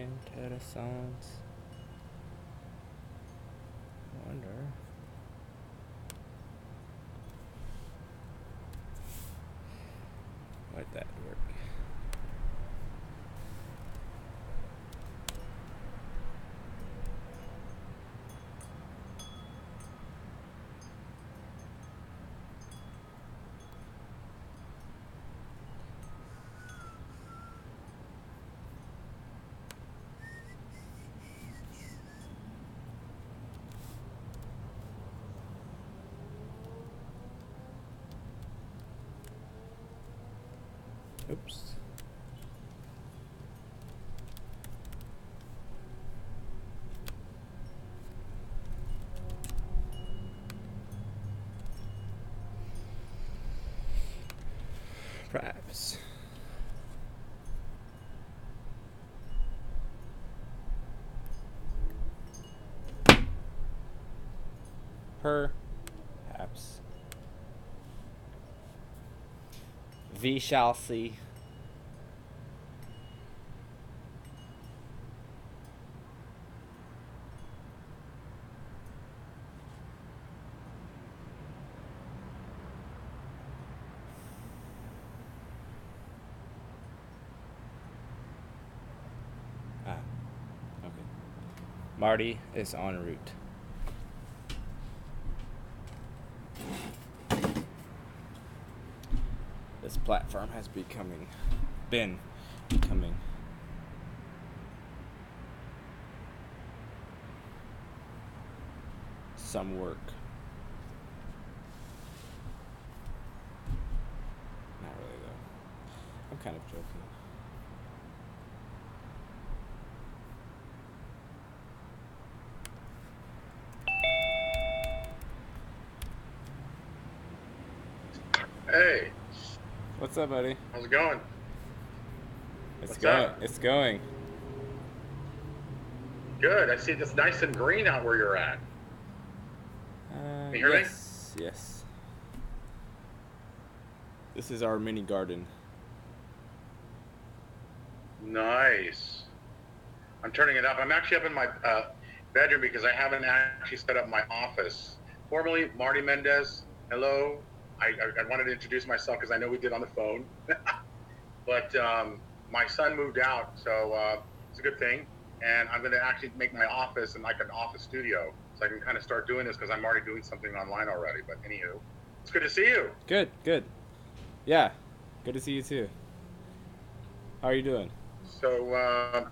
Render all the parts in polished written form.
Interessant. Wonder. Why'd that work? Oops. Perhaps. Perhaps. We shall see. Ah, okay. Marty is en route. This platform has been becoming some work. Not really though. I'm kind of joking. Hey. What's up, buddy? How's it going? It's going. Up? It's going. Good. I see it's nice and green out where you're at. Can you hear me? Yes. This is our mini garden. Nice. I'm turning it up. I'm actually up in my bedroom because I haven't actually set up my office. Formerly, Marty Mendez. Hello. I wanted to introduce myself because I know we did on the phone. But my son moved out, so it's a good thing. And I'm going to actually make my office in like an office studio, so I can kind of start doing this because I'm already doing something online already. But anywho, it's good to see you. Good. Yeah, good to see you too. How are you doing? So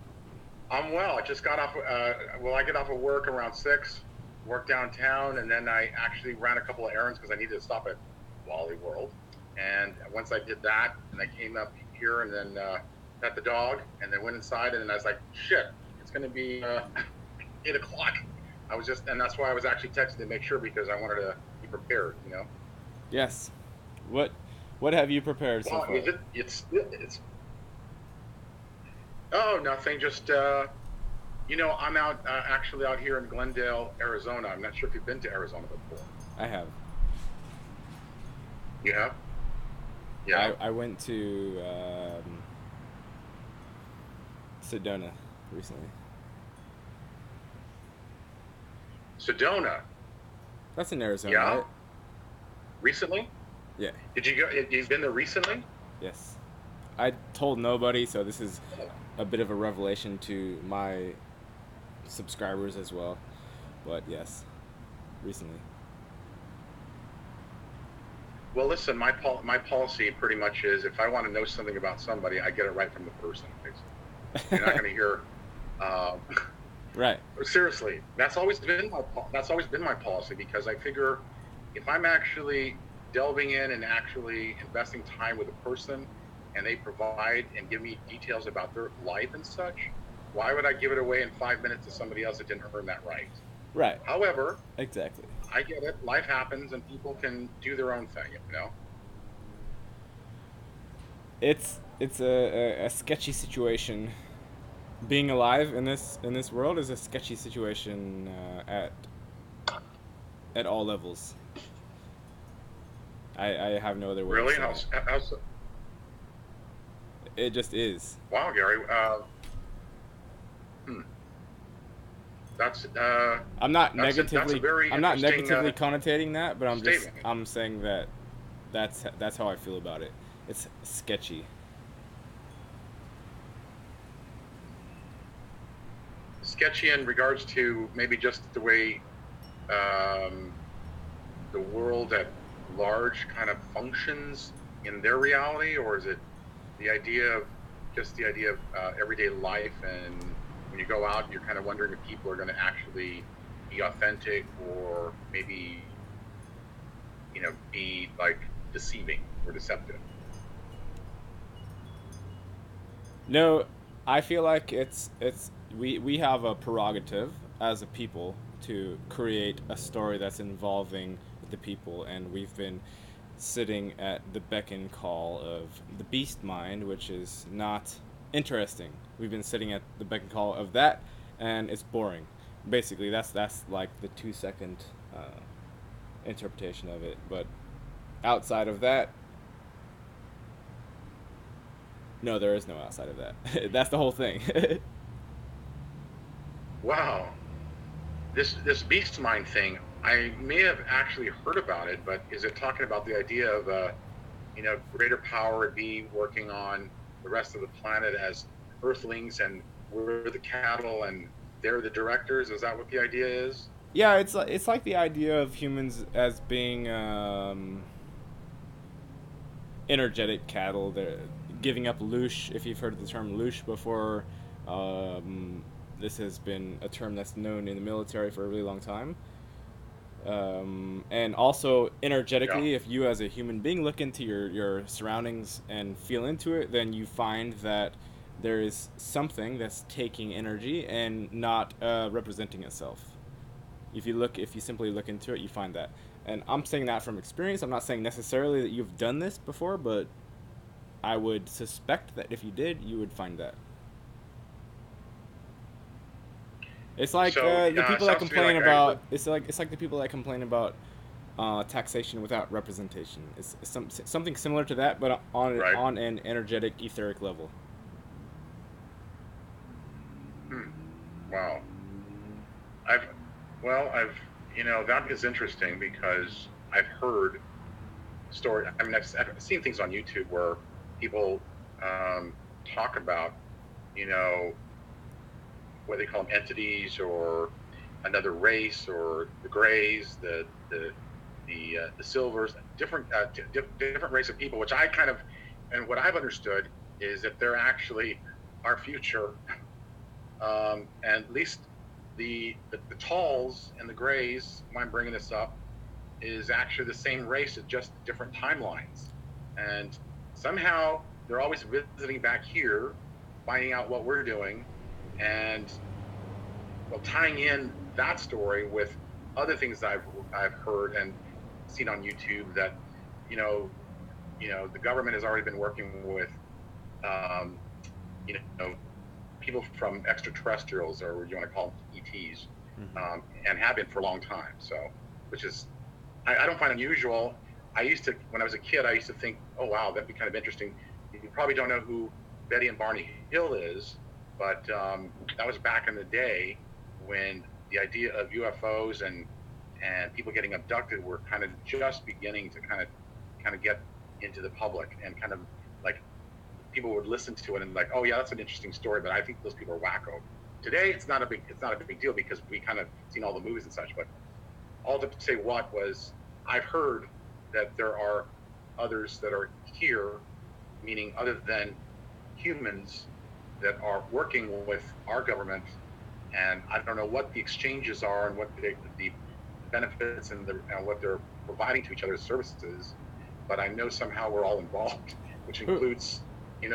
I'm well. I just got off. I get off of work around 6. Work downtown, and then I actually ran a couple of errands because I needed to stop at Wally World. And once I did that, and I came up here, and then got the dog, and then went inside, and then I was like, shit, it's going to be 8 o'clock. And that's why I was actually texting to make sure because I wanted to be prepared, you know. Yes. What have you prepared so far? It's oh, nothing. Just I'm actually out here in Glendale, Arizona. I'm not sure if you've been to Arizona before. I have. You have? Yeah. I went to Sedona recently. Sedona. That's in Arizona, Yeah. right? Recently? Yeah. Did you go? You've been there recently? Yes. I told nobody, so this is a bit of a revelation to my subscribers as well. But yes, recently. Well, listen, my policy pretty much is if I want to know something about somebody, I get it right from the person. Basically. You're not going to hear. Right. Seriously, that's always been my policy because I figure if I'm actually delving in and actually investing time with a person, and they provide and give me details about their life and such, why would I give it away in 5 minutes to somebody else that didn't earn that right? Right. However, exactly. I get it. Life happens, and people can do their own thing. You know. It's a sketchy situation. Being alive in this world is a sketchy situation at all levels. I have no other way. Really? To say How's it just is. Wow, Gary. That's I'm not that's a negatively very I'm not interesting negatively connotating that, but statement. I'm saying that that's how I feel about it. It's sketchy. Sketchy in regards to maybe just the way um, the world at large kind of functions in their reality, or is it the idea of just the idea of everyday life, and when you go out, you're kind of wondering if people are going to actually be authentic, or maybe be like deceiving or deceptive. No, I feel like it's we have a prerogative as a people to create a story that's involving the people, and we've been sitting at the beck and call of the beast mind, which is not interesting. We've been sitting at the beck and call of that, and it's boring. Basically, that's like the 2 second interpretation of it. But outside of that, no, there is no outside of that. That's the whole thing. Wow, this beast mind thing. I may have actually heard about it, but is it talking about the idea of greater power would be working on the rest of the planet as Earthlings, and we're the cattle and they're the directors? Is that what the idea is? Yeah, it's like the idea of humans as being energetic cattle. They're giving up loosh. If you've heard the term loosh before, um, this has been a term that's known in the military for a really long time. And also Yeah. energetically, if you as a human being look into your surroundings and feel into it, then you find that there is something that's taking energy and not representing itself. If you simply look into it, you find that. And I'm saying that from experience. I'm not saying necessarily that you've done this before, but I would suspect that if you did, you would find that. It's like So the it people that sounds to me complain like about. It's like the people that complain about taxation without representation. It's something similar to that, but right. on an energetic, etheric level. Hmm. Wow. I've I've that is interesting because I've heard story. I mean, I've seen things on YouTube where people um, talk about you know what they call them, entities, or another race, or the grays, the silvers, different race of people, which I kind of, and what I've understood is that they're actually our future, and at least the talls and the grays. Why I'm bringing this up is actually the same race at just different timelines, and somehow they're always visiting back here, finding out what we're doing, and well, tying in that story with other things I've heard and seen on YouTube, that you know the government has already been working with um, you know people from extraterrestrials, or you want to call them ETs, Hmm. and have been for a long time. So, which is I don't find unusual. I used to, when I was a kid, I used to think, oh wow, that'd be kind of interesting. You probably don't know who Betty and Barney Hill is, but that was back in the day when the idea of UFOs and people getting abducted were kind of just beginning to kind of get into the public, and kind of like people would listen to it and like, oh yeah, that's an interesting story, but I think those people are wacko. Today, it's not a big deal because we kind of seen all the movies and such. But all to say what was, I've heard that there are others that are here, meaning other than humans, that are working with our government, and I don't know what the exchanges are and what the benefits and what they're providing to each other's services, but I know somehow we're all involved, which Who includes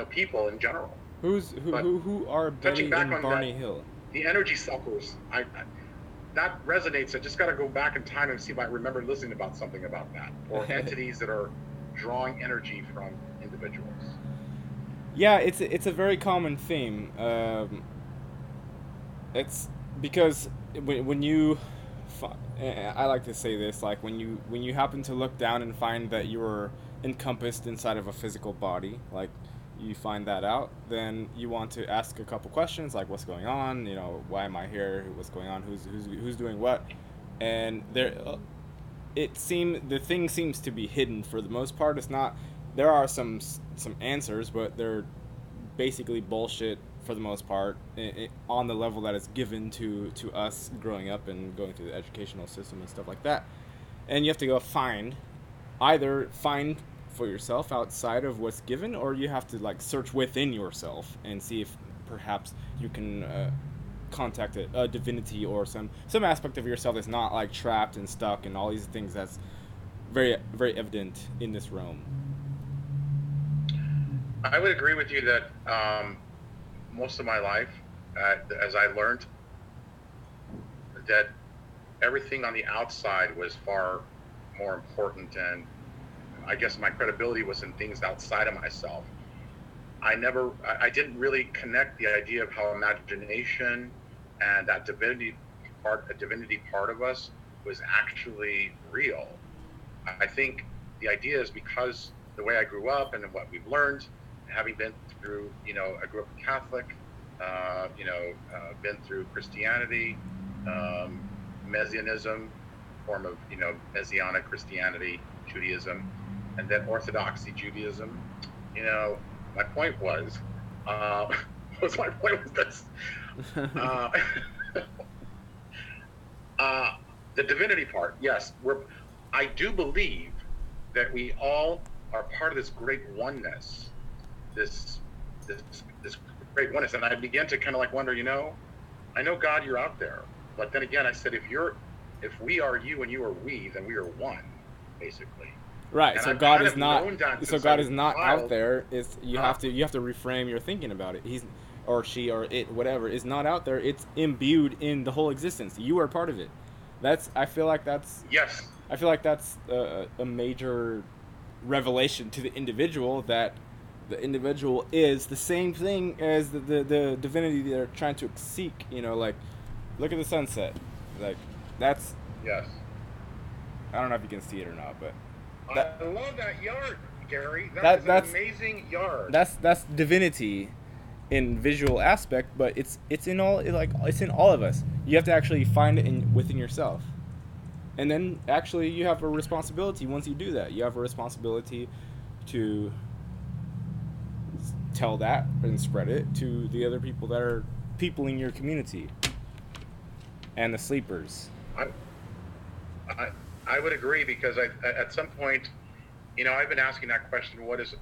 people in general. But who are touching Betty back and on that, Barney Hill? the energy suckers, that resonates. I just got to go back in time and see if I remember listening about something about that, or entities that are drawing energy from individuals. Yeah, it's a very common theme. It's because when you, I like to say this, like when you happen to look down and find that you are encompassed inside of a physical body, like you find that out, then you want to ask a couple questions like what's going on, you know, why am I here, what's going on, who's doing what, and the thing seems to be hidden for the most part. It's not. There are some answers, but they're basically bullshit for the most part, on the level that it's given to us growing up and going through the educational system and stuff like that. And you have to go either find for yourself outside of what's given, or you have to like search within yourself and see if perhaps you can contact a divinity or some aspect of yourself that's not like trapped and stuck and all these things that's very very evident in this realm. I would agree with you that most of my life, as I learned that everything on the outside was far more important, and I guess my credibility was in things outside of myself. I didn't really connect the idea of how imagination and that a divinity part of us was actually real. I think the idea is because the way I grew up and what we've learned, having been through, I grew up Catholic, been through Christianity, Messianism, form of, Messianic Christianity, Judaism, and then Orthodoxy Judaism. My point was, my point was this. Uh, the divinity part, yes, I do believe that we all are part of this great oneness, this great oneness. And I began to kind of like wonder, I know God, you're out there, but then again, I said, if we are you and you are we, then we are one, basically. Right. And So I've God kind is of not. known that So since I God was is a not out child. there. It's you Huh? have to reframe your thinking about it. He's or she or it, whatever, is not out there. It's imbued in the whole existence. You are part of it. That's. I feel like that's. Yes. I feel like that's a major revelation to the individual, that the individual is the same thing as the divinity they're trying to seek. Like look at the sunset. Like that's. Yes. I don't know if you can see it or not, but that I love that yard, Gary. That that is an that's amazing yard. that's divinity in visual aspect, but it's in all, like it's in all of us. You have to actually find it within yourself, and then actually you have a responsibility. Once you do that, you have a responsibility to tell that and spread it to the other people that are people in your community and the sleepers. I, I, I would agree because at some point, I've been asking that question. What is,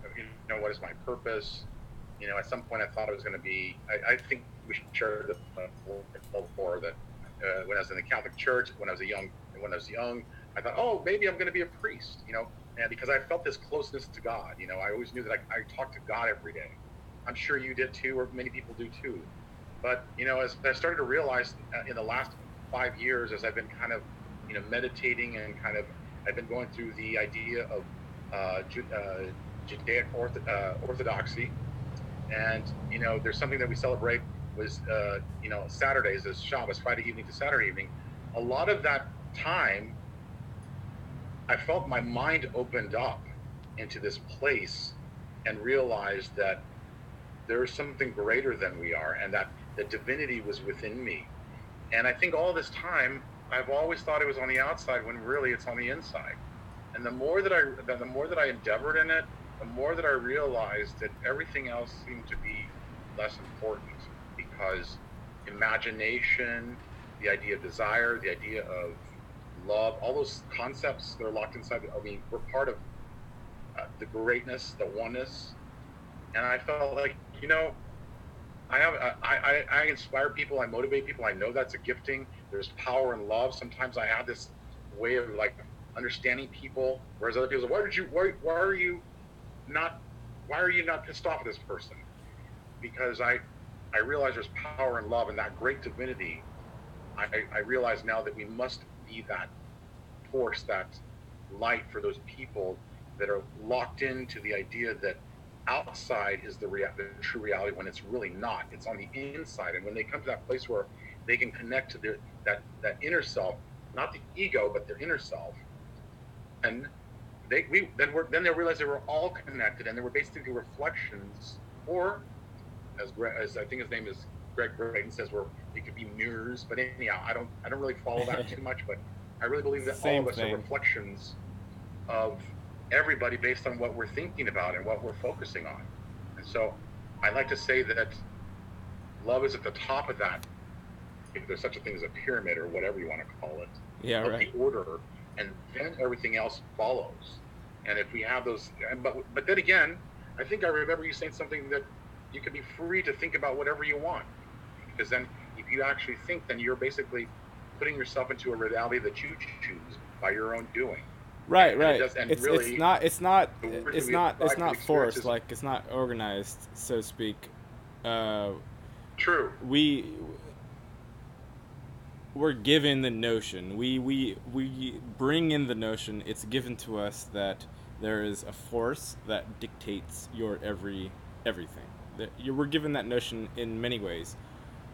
what is my purpose? At some point I thought it was going to be, I think we shared the before that when I was in the Catholic Church, when I was young, I thought, oh, maybe I'm going to be a priest, and because I felt this closeness to God, I always knew that I talked to God every day. I'm sure you did too, or many people do too. But, as I started to realize in the last 5 years, as I've been kind of, meditating and kind of, I've been going through the idea of Judaic orthodoxy. And, there's something that we celebrate was, Saturdays is Shabbos, Friday evening to Saturday evening. A lot of that time, I felt my mind opened up into this place and realized that there is something greater than we are, and that the divinity was within me. And I think all this time, I've always thought it was on the outside when really it's on the inside. And the more that I endeavored in it, the more that I realized that everything else seemed to be less important, because imagination, the idea of desire, the idea of love, all those concepts that are locked inside. I mean, we're part of the greatness, the oneness. And I felt like, I inspire people, I motivate people. I know that's a gifting. There's power in love. Sometimes I have this way of like understanding people, whereas other people say, why are you not pissed off at this person? Because I realize there's power in love, and that great divinity. I realize now that we must be that force, that light for those people that are locked into the idea that outside is the true reality, when it's really not. It's on the inside. And when they come to that place where they can connect to that inner self, not the ego, but their inner self, and then they realize they were all connected, and they were basically reflections or as I think his name is Greg Braden says, where it could be mirrors. But anyhow, I don't really follow that too much, but I really believe that all Same of us are thing. reflections of everybody based on what we're thinking about and what we're focusing on. And so I like to say that love is at the top of that, if there's such a thing as a pyramid or whatever you want to call it, Yeah, of right. the order, and then everything else follows. And if we have those, but then again, I think I remember you saying something that you can be free to think about whatever you want, because then if you actually think, then you're basically putting yourself into a reality that you choose by your own doing. Right, And it right. does, and It's really, not the words that it's we not it's ascribe to not forced, experiences. like it's not organized, so to speak. Uh, True. we we're given the notion. We bring in the notion. It's given to us that there is a force that dictates your everything. We're given that notion in many ways.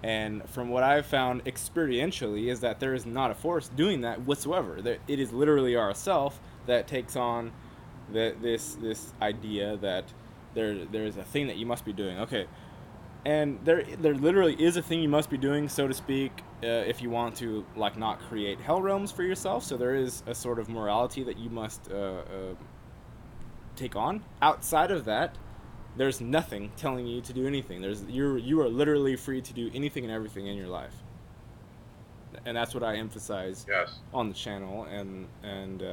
And from what I've found experientially is that there is not a force doing that whatsoever. That it is literally ourself that takes on this idea that there is a thing that you must be doing. Okay, and there literally is a thing you must be doing, so to speak, if you want to like not create hell realms for yourself. So there is a sort of morality that you must take on. Outside of that, there's nothing telling you to do anything. You are literally free to do anything and everything in your life, and that's what I emphasize Yes. on the channel. And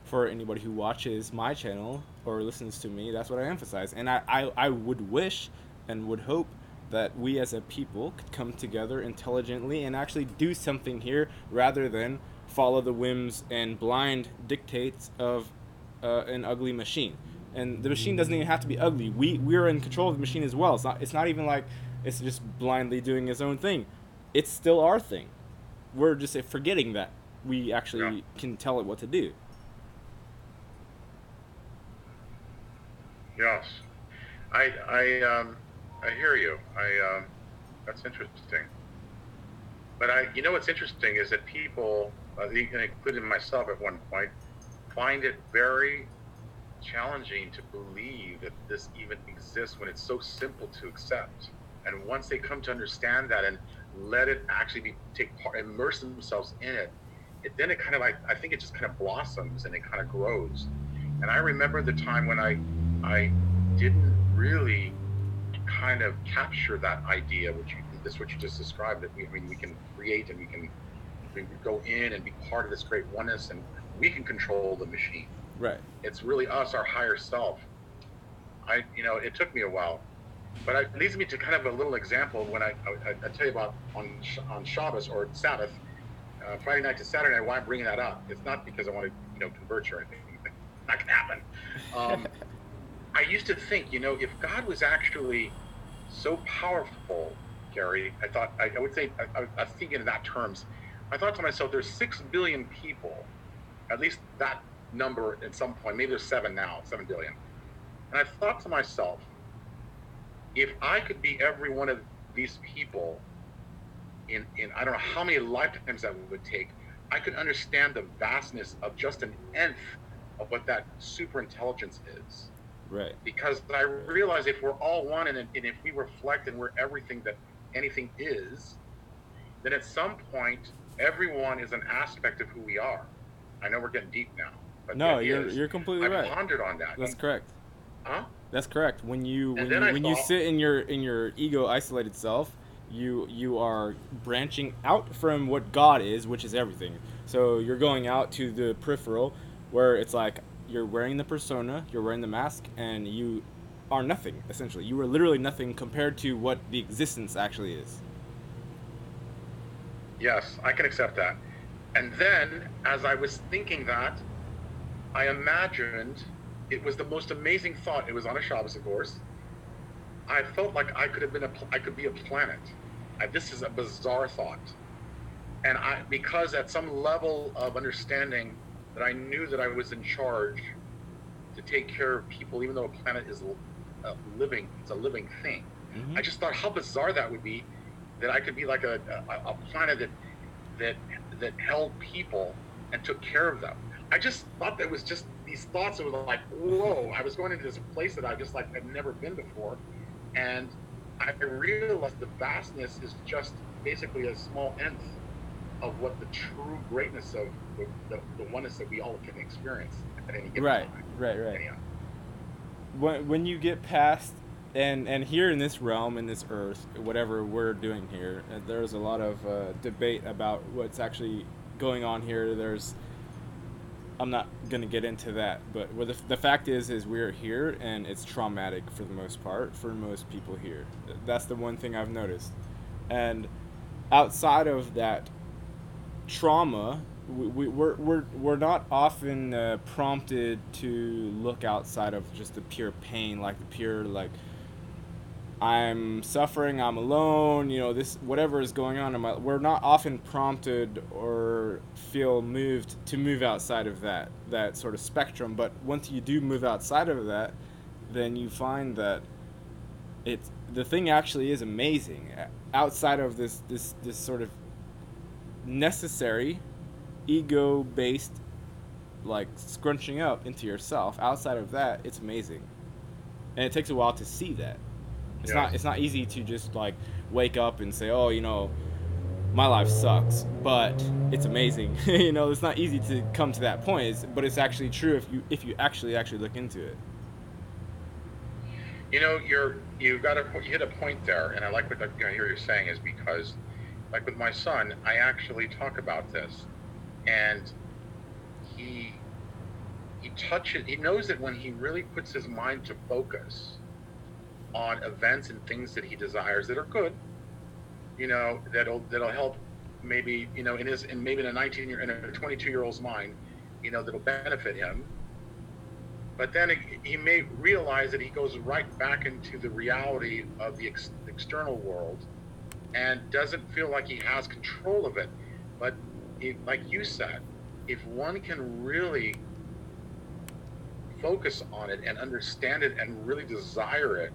for anybody who watches my channel or listens to me, that's what I emphasize. And I would wish and would hope that we as a people could come together intelligently and actually do something here rather than follow the whims and blind dictates of an ugly machine. And the machine doesn't even have to be ugly. We're in control of the machine as well. It's not even like it's just blindly doing its own thing. It's still our thing. We're just forgetting that we Yeah. actually can tell it what to do. Yes. I hear you. That's interesting. But what's interesting is that people, including myself at one point, find it very challenging to believe that this even exists when it's so simple to accept. And once they come to understand that and let it actually take part, immerse themselves in it, then it kind of, I think it just kind of blossoms and it kind of grows. And I remember the time when I didn't really kind of capture that idea, what you just described, that we can create and we can go in and be part of this great oneness, and we can control the machine. Right. It's really us, our higher self. It took me a while, but it leads me to kind of a little example when I tell you about on Shabbos or Sabbath, Friday night to Saturday night. Why I'm bringing that up? It's not because I want to convert you or anything. That can happen. I used to think, if God was actually so powerful, Gary, I thought I would say I was thinking in that terms. I thought to myself, there's 6 billion people, at least that number at some point. Maybe there's 7 billion. And I thought to myself, if I could be every one of these people in I don't know how many lifetimes that would take, I could understand the vastness of just an nth of what that super intelligence is. Right. Because I realize if we're all one, and if we reflect and we're everything that anything is, then at some point everyone is an aspect of who we are. I know we're getting deep now, but the No, idea is, you're completely I've right. pondered on that. That's correct. Huh? That's correct. When you And when then you I when you thought, sit in your ego isolated self, you are branching out from what God is, which is everything. So you're going out to the peripheral, where it's like you're wearing the persona, you're wearing the mask, and you are nothing. Essentially, you are literally nothing compared to what the existence actually is. yes, I can accept that. And then, as I was thinking that, I imagined it was the most amazing thought. It was on a Shabbos, of course. I felt like I could be a planet. This is a bizarre thought, and because at some level of understanding that I knew that I was in charge to take care of people, even though a planet is it's a living thing. Mm-hmm. I just thought how bizarre that would be, that I could be like a planet that that held people and took care of them. I just thought that was just these thoughts. It was like, whoa! I was going into this place that I just like had never been before, And I realized the vastness is just basically a small nth of what the true greatness of the oneness that we all can experience at any given Right, time. right, right. Anyhow, When you get past and here in this realm, in this earth, whatever we're doing here, there's a lot of debate about what's actually going on here. There's I'm not gonna get into that, but the fact is we're here and it's traumatic for the most part for most people here. That's the one thing I've noticed, and outside of that trauma, we're not often prompted to look outside of just the pure pain, like the pure like I'm suffering, I'm alone, this whatever is going on in my we're not often prompted or feel moved to move outside of that sort of spectrum, but once you do move outside of that, then you find that it's the thing actually is amazing outside of this sort of necessary ego based like scrunching up into yourself. Outside of that, it's amazing, and it takes a while to see that. yes. It's not easy to just like wake up and say, oh, my life sucks, but it's amazing. It's not easy to come to that point. But it's actually true if you actually look into it. You hit a point there, and I like what I hear you're saying is because, like with my son, I actually talk about this, and he he knows that when he really puts his mind to focus on events and things that he desires that are good, that'll help maybe in maybe in a 22-year-old's mind, that'll benefit him. But then he may realize that he goes right back into the reality of the external world and doesn't feel like he has control of it. But like you said, if one can really focus on it and understand it and really desire it,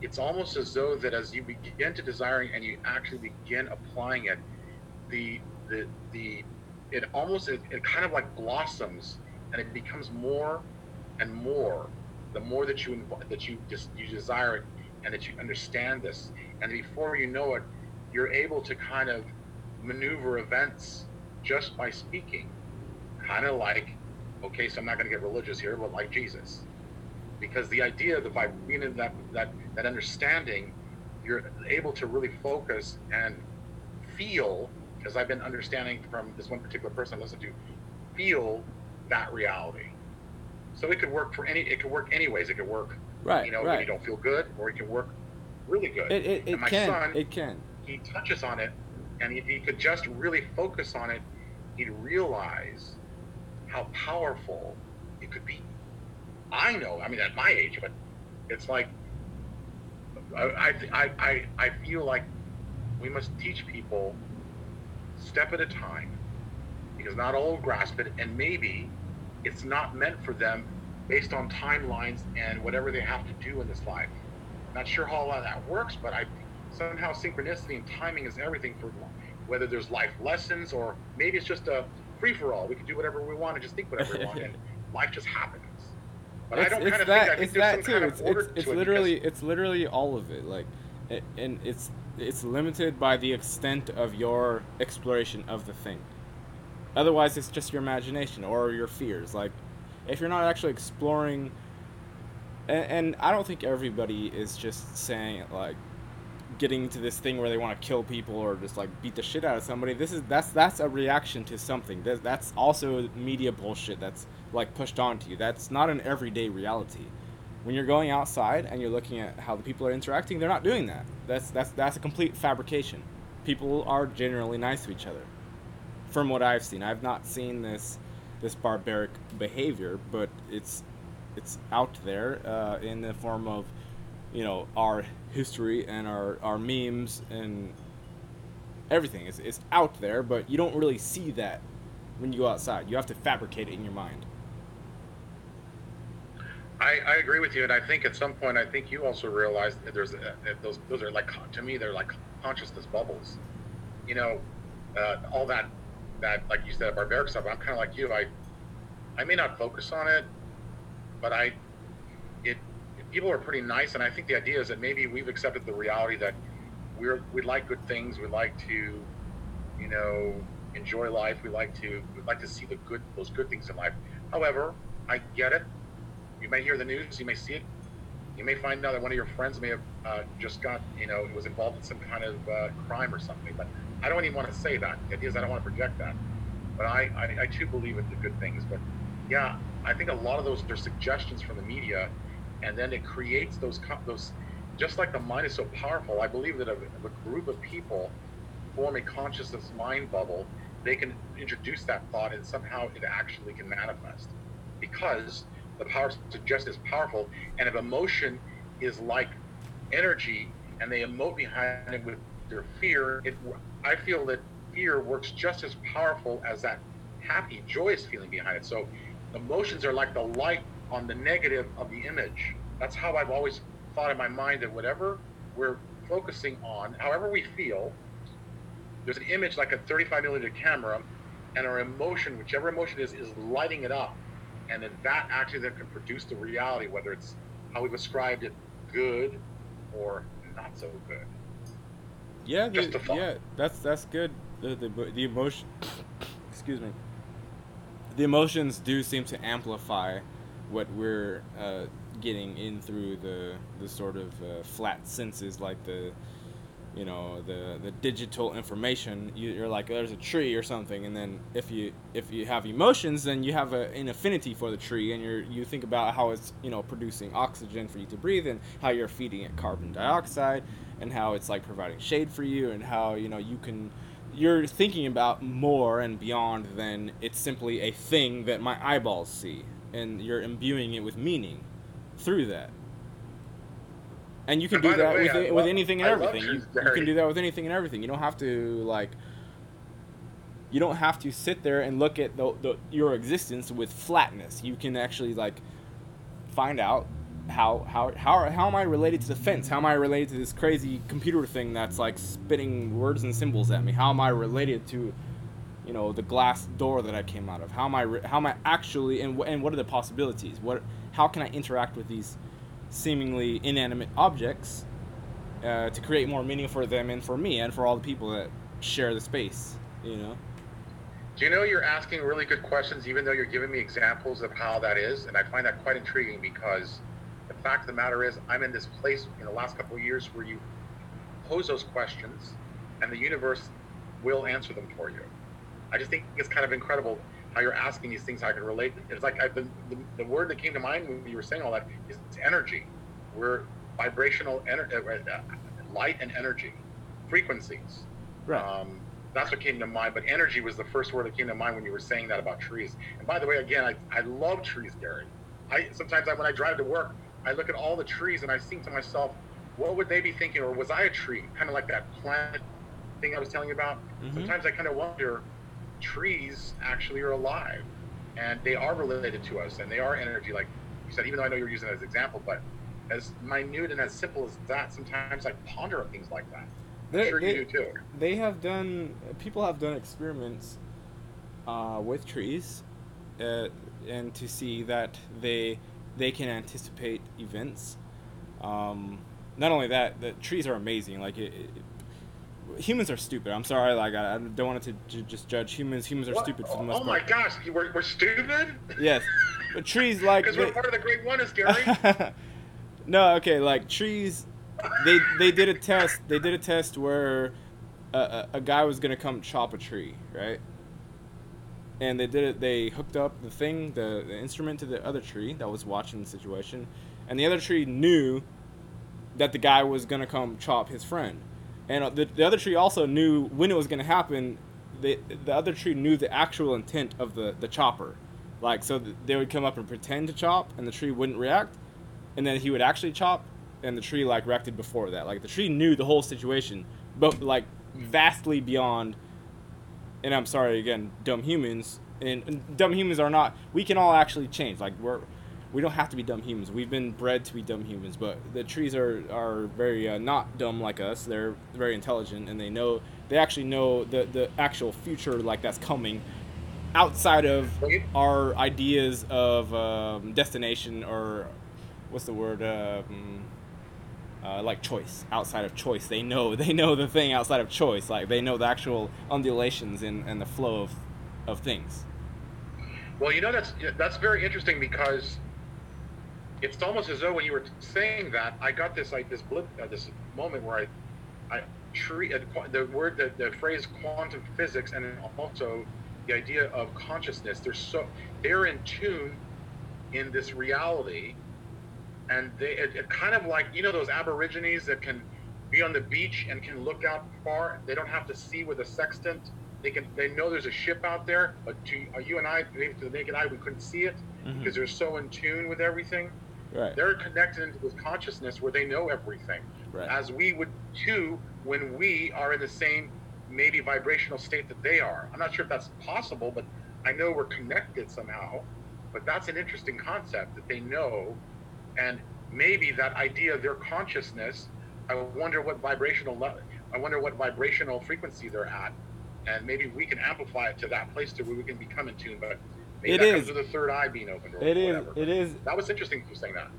it's almost as though that as you begin to desiring and you actually begin applying it, the it kind of like blossoms, and it becomes more and more the more that you desire it and that you understand this, and before you know it, you're able to kind of maneuver events just by speaking, kind of like, okay, so I'm not going to get religious here, but like Jesus, because the idea that by being in that understanding, you're able to really focus and feel, because I've been understanding from this one particular person I listen to, feel that reality. So it could work anyways. It could work, Right, when you right. don't feel good, or it can work really good. And It my can son, it can. he touches on it, and if he could just really focus on it, he'd realize how powerful it could be. I know, I mean, at my age, but it's like I feel like we must teach people step at a time, because not all will grasp it, and maybe it's not meant for them based on timelines and whatever they have to do in this life. Not sure how all that works, but I somehow synchronicity and timing is everything for whether there's life lessons or maybe it's just a free for all. We can do whatever we want and just think whatever we want, and life just happens. But I don't kind of think, I think it's there's that some kind too. of order It's to it, because literally all of it. Like, and it's limited by the extent of your exploration of the thing. Otherwise, it's just your imagination or your fears. Like, if you're not actually exploring, and I don't think everybody is just saying like getting to this thing where they want to kill people or just like beat the shit out of somebody. That's a reaction to something. That's also media bullshit that's like pushed onto you. That's not an everyday reality. When you're going outside and you're looking at how the people are interacting, they're not doing that. That's a complete fabrication. People are generally nice to each other. From what I've seen, I've not seen this barbaric behavior, but it's out there in the form of our history and our memes and everything. It's out there, but you don't really see that when you go outside. You have to fabricate it in your mind. I agree with you, and I think at some point, I think you also realize that there's those are like, to me, they're like consciousness bubbles. You know, all that like you said, barbaric stuff. I'm kind of like you. I may not focus on it, but it people are pretty nice, and I think the idea is that maybe we've accepted the reality that we like good things. We like to, you know, enjoy life. We like to see those good things in life. However, I get it. You may hear the news. You may see it. You may find out that one of your friends may have just got, was involved in some kind of crime or something. But I don't even want to say that. The idea is I don't want to project that. But I too believe in the good things. But yeah, I think a lot of those are suggestions from the media, and then it creates those. Just like the mind is so powerful, I believe that if a group of people form a consciousness mind bubble, they can introduce that thought, and somehow it actually can manifest, because the power of suggestion is powerful. And if emotion is like energy, and they emote behind it with their fear, I feel that fear works just as powerful as that happy, joyous feeling behind it. So emotions are like the light on the negative of the image. That's how I've always thought in my mind, that whatever we're focusing on, however we feel, there's an image like a 35 millimeter camera, and our emotion, whichever emotion is lighting it up. And then that actually then can produce the reality, whether it's how we've described it, good or not so good. Yeah, Just a thought. yeah, that's good. The emotion, excuse me. The emotions do seem to amplify what we're getting in through the sort of flat senses, like the digital information. You're like, there's a tree or something, and then if you have emotions, then you have an affinity for the tree, and you think about how it's producing oxygen for you to breathe, and how you're feeding it carbon dioxide, and how it's like providing shade for you, and how you're thinking about more and beyond than it's simply a thing that my eyeballs see, and you're imbuing it with meaning through that. And you can do that with anything and everything. You can do that with anything and everything. You don't have to sit there and look at your existence with flatness. You can actually find out how am I related to the fence? How am I related to this crazy computer thing that's spitting words and symbols at me? How am I related to the glass door that I came out of? How am I actually, and what are the possibilities? How can I interact with these seemingly inanimate objects to create more meaning for them and for me and for all the people that share the space? Do you know you're asking really good questions, even though you're giving me examples of how that is? And I find that quite intriguing, because the fact of the matter is, I'm in this place in the last couple of years where you pose those questions and the universe will answer them for you. I just think it's kind of incredible how you're asking these things, how I can relate. It's like the word that came to mind when you were saying all that is energy. We're vibrational light and energy, frequencies. Right. That's what came to mind. But energy was the first word that came to mind when you were saying that about trees. And by the way, again, I love trees, Gary. Sometimes when I drive to work, I look at all the trees and I think to myself, what would they be thinking? Or was I a tree? Kind of like that plant thing I was telling you about. Mm-hmm. Sometimes I kind of wonder, trees actually are alive, and they are related to us, and they are energy, like you said, even though I know you're using it as an example. But as minute and as simple as that, sometimes I ponder on things like that. I'm sure you do too. People have done experiments with trees, and to see that they can anticipate events. Not only that, the trees are amazing. Humans are stupid. I'm sorry, I don't want to just judge humans. Humans are stupid for the most part. Oh my gosh, we're stupid? Yes, but trees because we're part of the great one, is Gary. No, okay, trees. They did a test. They did a test where a guy was gonna come chop a tree, right? And they did it. They hooked up the instrument to the other tree that was watching the situation, and the other tree knew that the guy was gonna come chop his friend. And the other tree also knew when it was going to happen. The other tree knew the actual intent of the chopper. So they would come up and pretend to chop, and the tree wouldn't react. And then he would actually chop, and the tree, reacted before that. The tree knew the whole situation, but, vastly beyond, and I'm sorry, again, dumb humans. And dumb humans are not, we can all actually change. We don't have to be dumb humans. We've been bred to be dumb humans, but the trees are very not dumb like us. They're very intelligent, and they actually know the actual future that's coming outside of our ideas of destination or what's the word? Like choice, outside of choice. They know the thing outside of choice. Like they know the actual undulations and the flow of things. Well, that's very interesting because it's almost as though when you were saying that, I got this like this blip, this moment where I treat the phrase quantum physics and also the idea of consciousness. They're in tune in this reality, and it kind of like those aborigines that can be on the beach and can look out far. They don't have to see with a sextant. They know there's a ship out there, but to you and I, maybe to the naked eye, we couldn't see it because they're so in tune with everything. Right. They're connected into this consciousness where they know everything, Right. as we would too when we are in the same maybe vibrational state that they are. I'm not sure if that's possible, but I know we're connected somehow. But that's an interesting concept that they know, and maybe that idea of their consciousness. I wonder what vibrational frequency they're at, and maybe we can amplify it to that place to where we can become in tune. But maybe that comes with the third eye being open, or whatever. It is. That was interesting you saying that.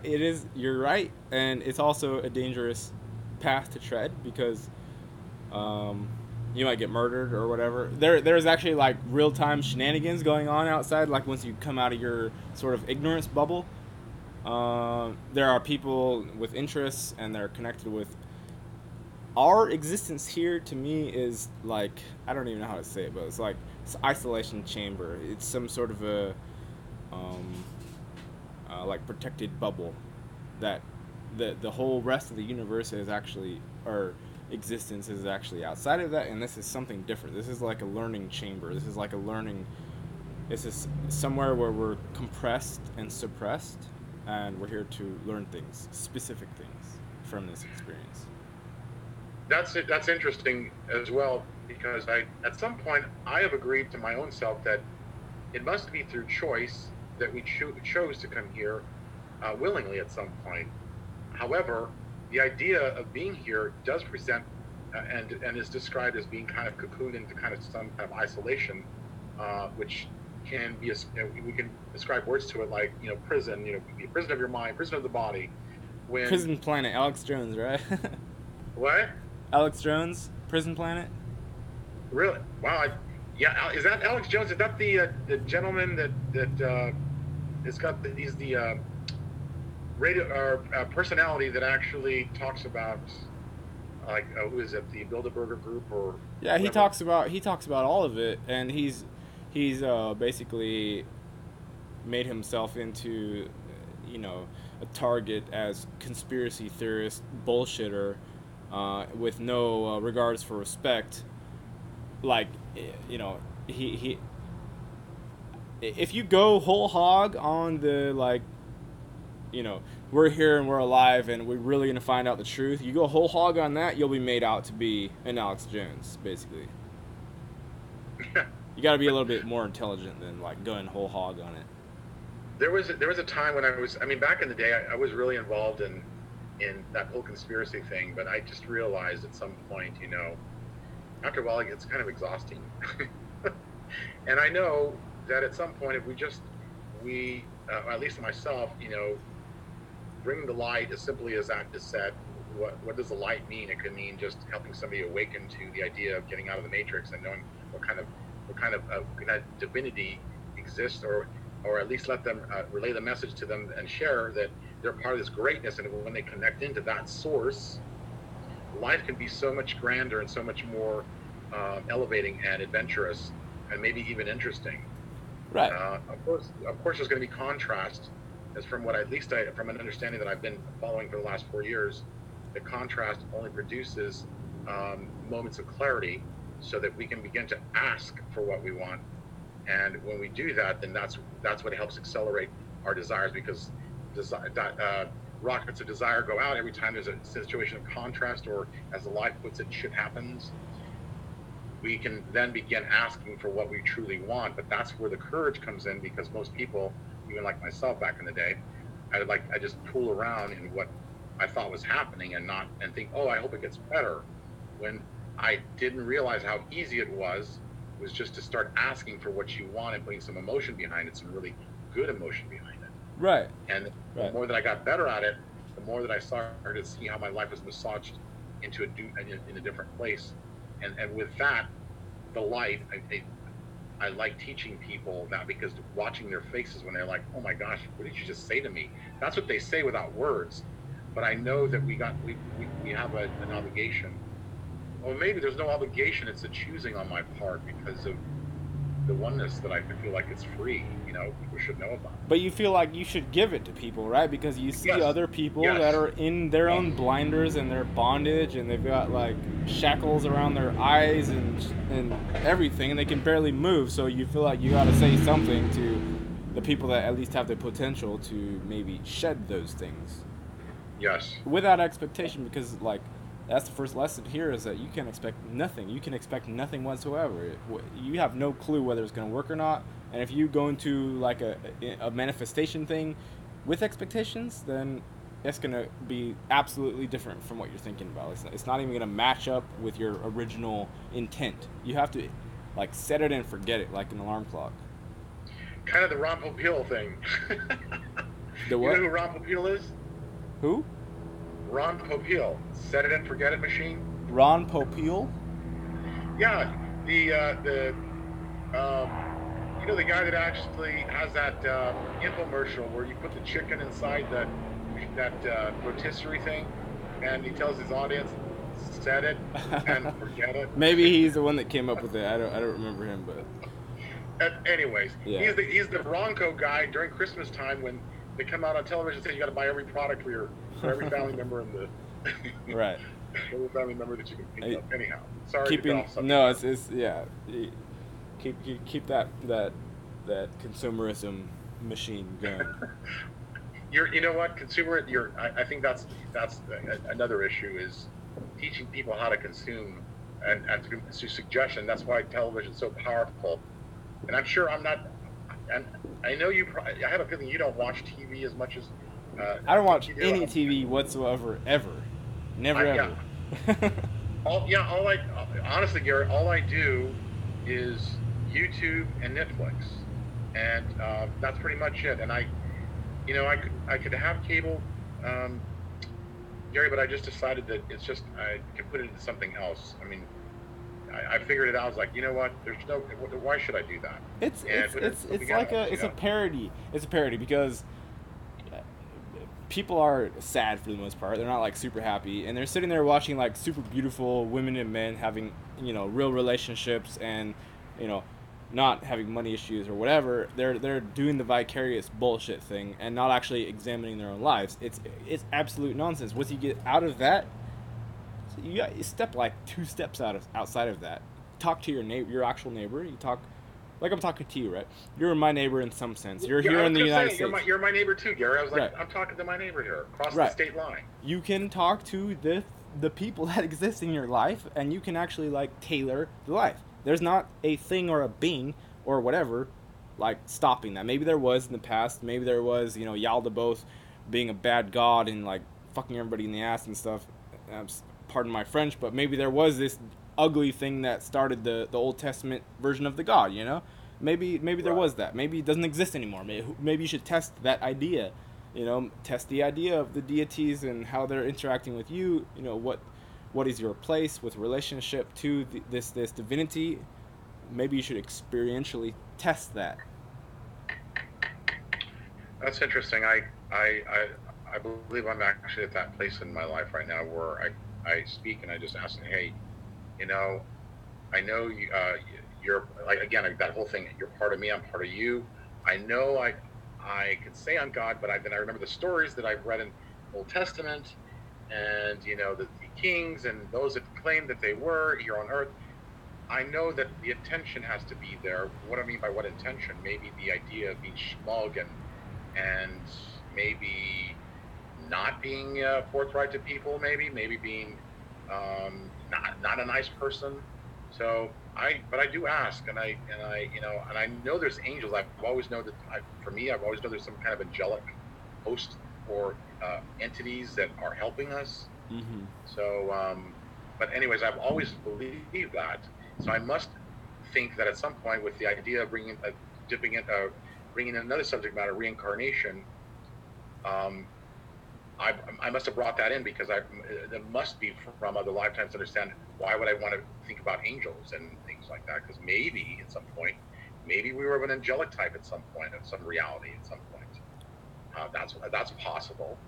It is. You're right, and it's also a dangerous path to tread because, you might get murdered or whatever. There's actually like real time shenanigans going on outside. Like once you come out of your sort of ignorance bubble, there are people with interests, and they're connected with. Our existence here, to me, is like, I don't even know how to say it, but it's like it's isolation chamber. It's some sort of a like protected bubble that the whole rest of the universe is actually, or existence is actually outside of that, and this is something different. This is like a learning chamber. This is somewhere where we're compressed and suppressed, and we're here to learn things, specific things from this experience. That's interesting as well, because at some point I have agreed to my own self that it must be through choice that we chose to come here willingly at some point. However, the idea of being here does present and is described as being kind of cocooned into kind of some kind of isolation, which can be we can ascribe words to it like prison, be a prison of your mind, prison of the body. Prison Planet, Alex Jones, right? What? Alex Jones, Prison Planet. Really? Wow. Yeah. Is that Alex Jones? Is that the gentleman that he's the radio or personality that actually talks about like who is it, the Bilderberger group or? Yeah, whatever? he talks about all of it, and he's basically made himself into a target as conspiracy theorist bullshitter. With no regards for respect, like he if you go whole hog on the like, we're here and we're alive and we're really gonna find out the truth. You go whole hog on that, you'll be made out to be an Alex Jones, basically. You got to be a little bit more intelligent than like going whole hog on it. There was a time when back in the day, I was really involved in that whole conspiracy thing, but I just realized at some point, after a while it gets kind of exhausting. And I know that at some point, if we at least myself, bring the light as simply as that is said. What does the light mean? It could mean just helping somebody awaken to the idea of getting out of the matrix and knowing what kind of divinity exists, or at least let them relay the message to them and share that they're part of this greatness, and when they connect into that source, life can be so much grander and so much more elevating and adventurous, and maybe even interesting. Right. Of course, there's going to be contrast, as from from an understanding that I've been following for the last 4 years. The contrast only produces moments of clarity, so that we can begin to ask for what we want. And when we do that, then that's what helps accelerate our desires, because rockets of desire go out every time there's a situation of contrast, or as the life puts it, shit happens. We can then begin asking for what we truly want. But that's where the courage comes in, because most people, even like myself back in the day, I just fool around in what I thought was happening and think, oh, I hope it gets better, when I didn't realize how easy it was just to start asking for what you want and putting some emotion behind it, some really good emotion behind it. Right. And the Right. more that I got better at it, the more that I started to see how my life was massaged into in a different place. And with that, the light, I like teaching people that, because watching their faces when they're like, "Oh my gosh, what did you just say to me?" That's what they say without words. But I know that we have an obligation. Or maybe there's no obligation. It's a choosing on my part because of the oneness that I feel like it's free. People should know about. But you feel like you should give it to people, right? Because you see Yes, other people that yes, are in their yes, own blinders and their bondage, and they've got like shackles around their eyes and everything, and they can barely move. So you feel like you got to say something to the people that at least have the potential to maybe shed those things yes. without expectation, because like that's the first lesson here, is that you can expect nothing. You can expect nothing whatsoever. You have no clue whether it's going to work or not. And if you go into like a manifestation thing with expectations, then it's going to be absolutely different from what you're thinking about. It's not even going to match up with your original intent. You have to like set it and forget it, like an alarm clock. Kind of the Ron Popeil thing. The You know what? who Ron Popeil is? Who? Ron Popeil, set it and forget it machine. Ron Popeil? Yeah, the the guy that actually has that infomercial where you put the chicken inside that rotisserie thing, and he tells his audience, set it and forget it. Maybe he's the one that came up with it. I don't remember him, but Anyways, yeah. he's the Bronco guy during Christmas time when they come out on television saying you got to buy every product for every family member in the Right. every family member that you can think I- of. Anyhow, sorry to get Keeping off subject. no, it's yeah. Keep that consumerism machine going. You know what, consumer. I think that's another issue, is teaching people how to consume and through suggestion. That's why television is so powerful. And I'm sure I'm not. And I know you. I have a feeling you don't watch TV as much as I I don't think watch you do. any TV whatsoever ever, never Yeah. ever. All I honestly, Garrett, all I do is YouTube and Netflix, and that's pretty much it. And I could have cable, um, Gary, but I just decided that it's just I can put it into something else. I mean, I figured it out. I was like, you know what? There's no. Why should I do that? It's And it's put it into it's it's something like else. it's a parody. It's a parody because people are sad for the most part. They're not like super happy, and they're sitting there watching like super beautiful women and men having real relationships, and you know not having money issues or whatever. They're doing the vicarious bullshit thing and not actually examining their own lives. It's absolute nonsense. Once you get out of that, you step like two steps outside of that. Talk to your neighbor, your actual neighbor. You talk like I'm talking to you, right? You're my neighbor in some sense. You're Yeah, here I in was the gonna United say States. you're my neighbor too, Gary. I was like, Right. I'm talking to my neighbor here across the Right. state line. You can talk to the people that exist in your life, and you can actually like tailor the life. There's not a thing or a being or whatever like stopping that. Maybe there was in the past. Maybe there was Yaldabaoth being a bad god and like fucking everybody in the ass and stuff. Pardon my French, but maybe there was this ugly thing that started the Old Testament version of the god. Maybe there Right. was that. Maybe it doesn't exist anymore. Maybe you should test that idea. Test the idea of the deities and how they're interacting with you. What is your place with relationship to this divinity? Maybe you should experientially test that. That's interesting. I believe I'm actually at that place in my life right now where I speak and I just ask, hey, you know, I know you're like, again, that whole thing. You're part of me. I'm part of you. I know I can say I'm God, but then I remember the stories that I've read in Old Testament, and the kings and those that claimed that they were here on earth. I know that the intention has to be there. What I mean by what intention? Maybe the idea of being smug and maybe not being forthright to people. Maybe being not a nice person. So but I do ask, and I know there's angels. I've always known that. For me, I've always known there's some kind of angelic host or entities that are helping us. Mm-hmm. So, but anyways, I've always believed that. So I must think that at some point, with the idea of bringing in another subject matter, reincarnation, Um, I, I must have brought that in because it must be from other lifetimes to understand why would I want to think about angels and things like that. Because maybe at some point, maybe we were of an angelic type at some point, of some reality at some point. That's possible.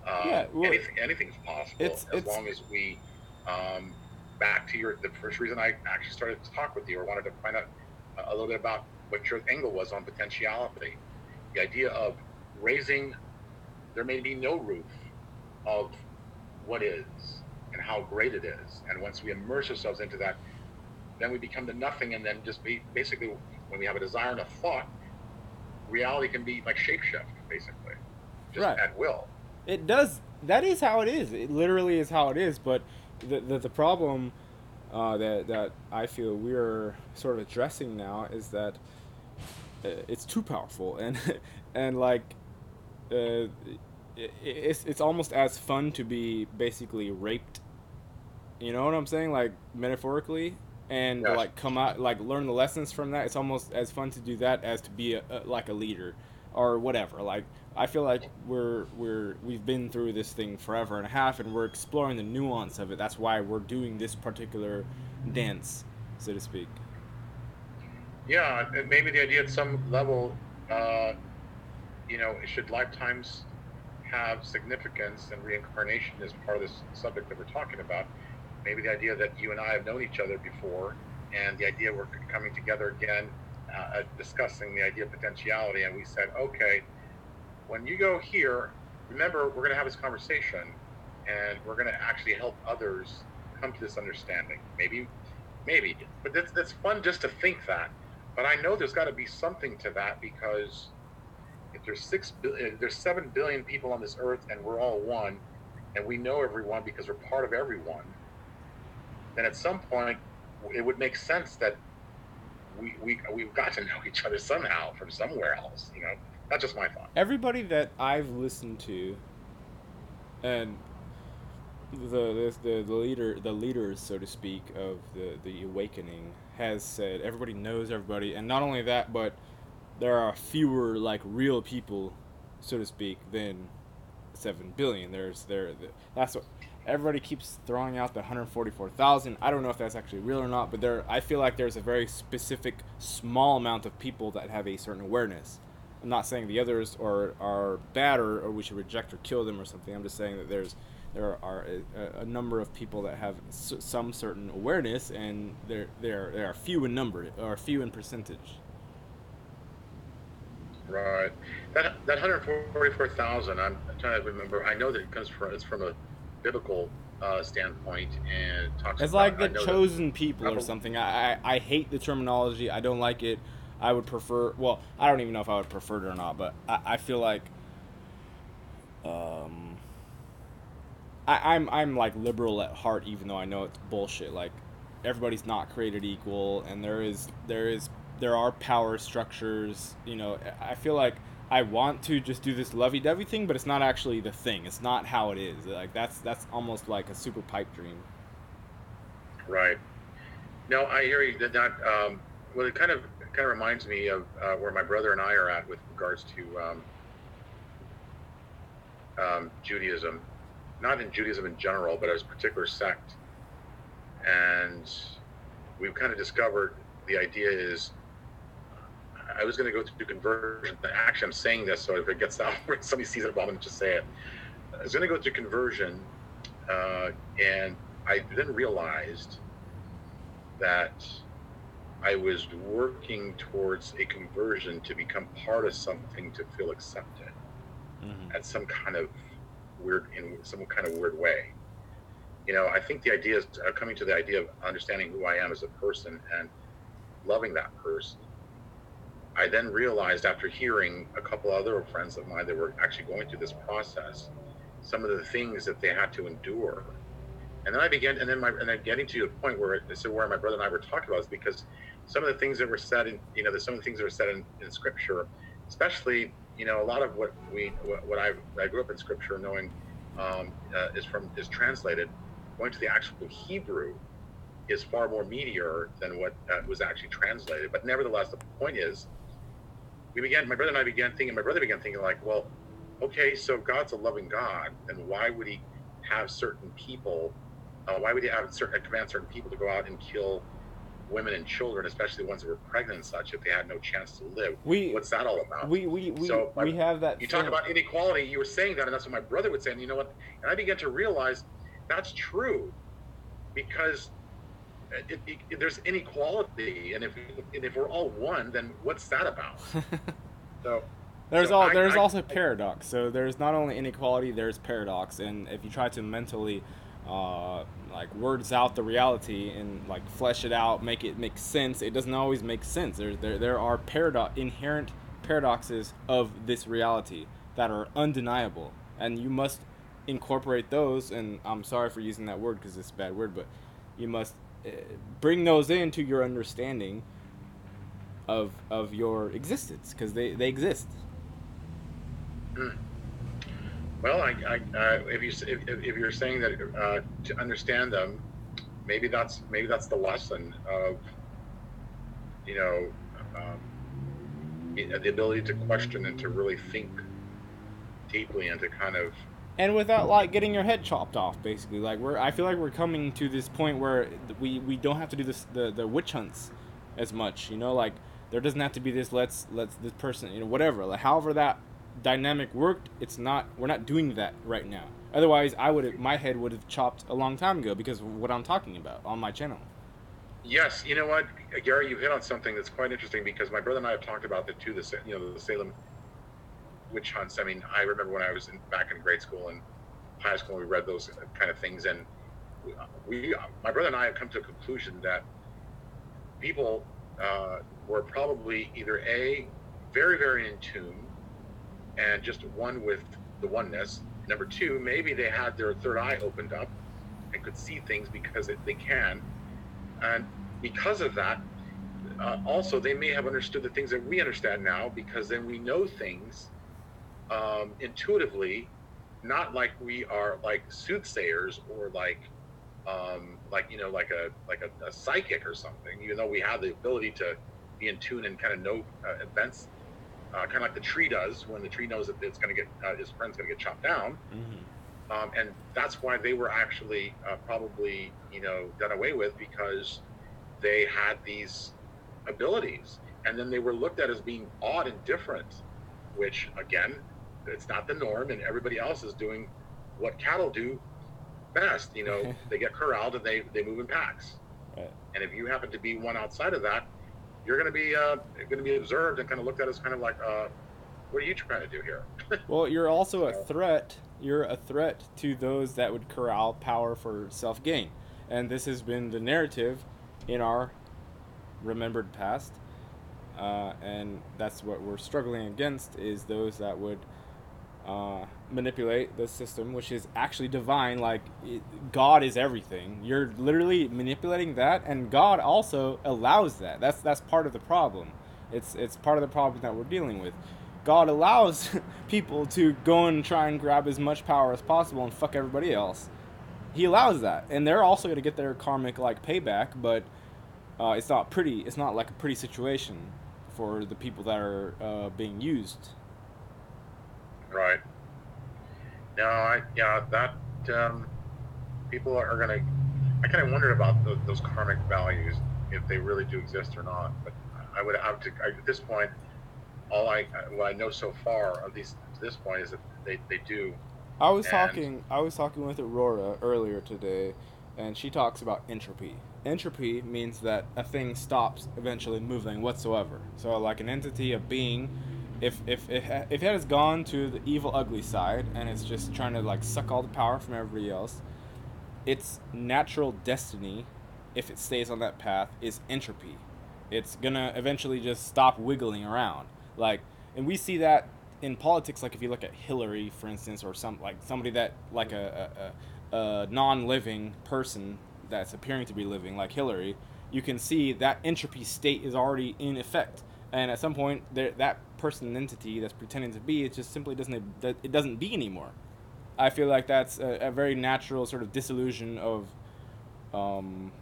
Yeah, well, Anything's possible as it's long as we. Um, back to the first reason I actually started to talk with you or wanted to find out a little bit about what your angle was on potentiality. The idea of raising, there may be no roof of what is and how great it is. And once we immerse ourselves into that, then we become the nothing. And then just basically, when we have a desire and a thought, reality can be like shapeshift, basically, just right. at will. It does. That is how it is. It literally is how it is. But the problem that I feel we're sort of addressing now is that it's too powerful, and and like uh, it's almost as fun to be basically raped. You know what I'm saying? Like metaphorically, and Yes. like come out, like learn the lessons from that. It's almost as fun to do that as to be like a leader or whatever. Like I feel like we've been through this thing forever and a half, and we're exploring the nuance of it. That's why we're doing this particular dance, so to speak. Yeah, and maybe the idea at some level, uh, should lifetimes have significance and reincarnation is part of this subject that we're talking about. Maybe the idea that you and I have known each other before, and the idea we're coming together again, discussing the idea of potentiality, and we said, okay, when you go here, remember we're going to have this conversation, and we're going to actually help others come to this understanding. Maybe, but that's fun just to think that. But I know there's got to be something to that because if there's 6 billion, there's 7 billion people on this earth, and we're all one, and we know everyone because we're part of everyone. Then at some point, it would make sense that we've got to know each other somehow from somewhere else. That's just my thought. Everybody that I've listened to, and the leaders, so to speak, of the awakening has said everybody knows everybody, and not only that, but there are fewer like real people, so to speak, than 7 billion. That's what everybody keeps throwing out, the 144,000. I don't know if that's actually real or not, but I feel like there's a very specific small amount of people that have a certain awareness. I'm not saying the others are bad, or we should reject or kill them or something. I'm just saying that there are a number of people that have some certain awareness, and they are few in number or few in percentage. Right. That 144,000. I'm trying to remember. I know that it's from a biblical standpoint, and it talks It's about. like I the know that. chosen people or something. I hate the terminology. I don't like it. I would prefer. Well, I don't even know if I would prefer it or not, but I feel like um, I'm like liberal at heart, even though I know it's bullshit. Like everybody's not created equal, and there are power structures. I feel like I want to just do this lovey-dovey thing, but it's not actually the thing. It's not how it is. Like that's almost like a super pipe dream. Right. No, I hear you. Well, it kind of reminds me of where my brother and I are at with regards to Judaism, not in Judaism in general, but as a particular sect. And we've kind of discovered the idea is I was going to go through conversion. Actually, I'm saying this so if it gets out, somebody sees it, I'm going to just say it. I was going to go through conversion, and I then realized that I was working towards a conversion to become part of something to feel accepted Mm-hmm. at in some kind of weird way. I think the idea is coming to the idea of understanding who I am as a person and loving that person. I then realized after hearing a couple other friends of mine that were actually going through this process, some of the things that they had to endure. And then I began, and then getting to a point where my brother and I were talking about is because some of the things that were said there's some of the things that were said in scripture, especially, a lot of what I grew up in scripture knowing is translated. Going to the actual Hebrew is far more meatier than what was actually translated. But nevertheless, the point is, my brother began thinking like, well, okay, so God's a loving God, and why would he have certain people, why would he have command certain people to go out and kill women and children, especially the ones that were pregnant and such, if they had no chance to live? we What's that all about? we So we have that you talk thing. about inequality. You were saying that, and that's what my brother would say. And you know what? And I began to realize that's true because there's inequality, and if we're all one, then what's that about? So, There's also paradox. So there's not only inequality, there's paradox, and if you try to mentally, like words out the reality and like flesh it out, make it make sense, it doesn't always make sense. There are inherent paradoxes of this reality that are undeniable, and you must incorporate those. And I'm sorry for using that word because it's a bad word, but you must bring those into your understanding of your existence because they exist. mm, well, if you're saying that to understand them, maybe that's the lesson of you know the ability to question and to really think deeply and to kind of And without like getting your head chopped off, basically. Like I feel like we're coming to this point where we don't have to do the witch hunts as much. You know, like there doesn't have to be this let's this person, you know, whatever. Like however that dynamic worked, it's not we're not doing that right now. Otherwise, my head would have chopped a long time ago because of what I'm talking about on my channel. yes, you know what, Gary, you hit on something that's quite interesting because my brother and I have talked about the Salem witch hunts. I mean, I remember when I was back in grade school and high school, we read those kind of things, and my brother and I have come to a conclusion that people were probably either a very very in tune and just one with the oneness. Number two, maybe they had their third eye opened up and could see things because they can, and because of that, also they may have understood the things that we understand now because then we know things intuitively, not like we are like soothsayers or like a psychic or something. Even though we have the ability to be in tune and kind of know events, kind of like the tree does when the tree knows that it's going to get his friend's going to get chopped down, Mm-hmm. and that's why they were actually probably done away with because they had these abilities, and then they were looked at as being odd and different, which again, it's not the norm, and everybody else is doing what cattle do best. They get corralled and they move in packs, Right. and if you happen to be one outside of that, you're going to be observed and kind of looked at as kind of like, what are you trying to do here? Well, you're also a So, threat. You're a threat to those that would corral power for self gain, and this has been the narrative in our remembered past, and that's what we're struggling against is those that would manipulate the system, which is actually divine. Like God is everything. You're literally manipulating that, and God also allows that. That's part of the problem. It's part of the problem that we're dealing with. God allows people to go and try and grab as much power as possible and fuck everybody else. He allows that, and they're also going to get their karmic like payback, but it's not pretty. It's not like a pretty situation for the people that are being used. right. No, that people are going to. I kind of wondered about those karmic values, if they really do exist or not. But I would have to, at this point, what I know so far, at least to this point, is that they do. And I was talking with Aurora earlier today, and she talks about entropy. Entropy means that a thing stops eventually moving whatsoever. So, like an entity, a being, if it has gone to the evil, ugly side, and it's just trying to like suck all the power from everybody else, its natural destiny, if it stays on that path, is entropy. It's gonna eventually just stop wiggling around. Like, and we see that in politics. Like, if you look at Hillary, for instance, or somebody that like a non-living person that's appearing to be living, like Hillary, you can see that entropy state is already in effect. And at some point, that person and entity that's pretending to be, it just simply doesn't be anymore. I feel like that's a very natural sort of disillusion of, um,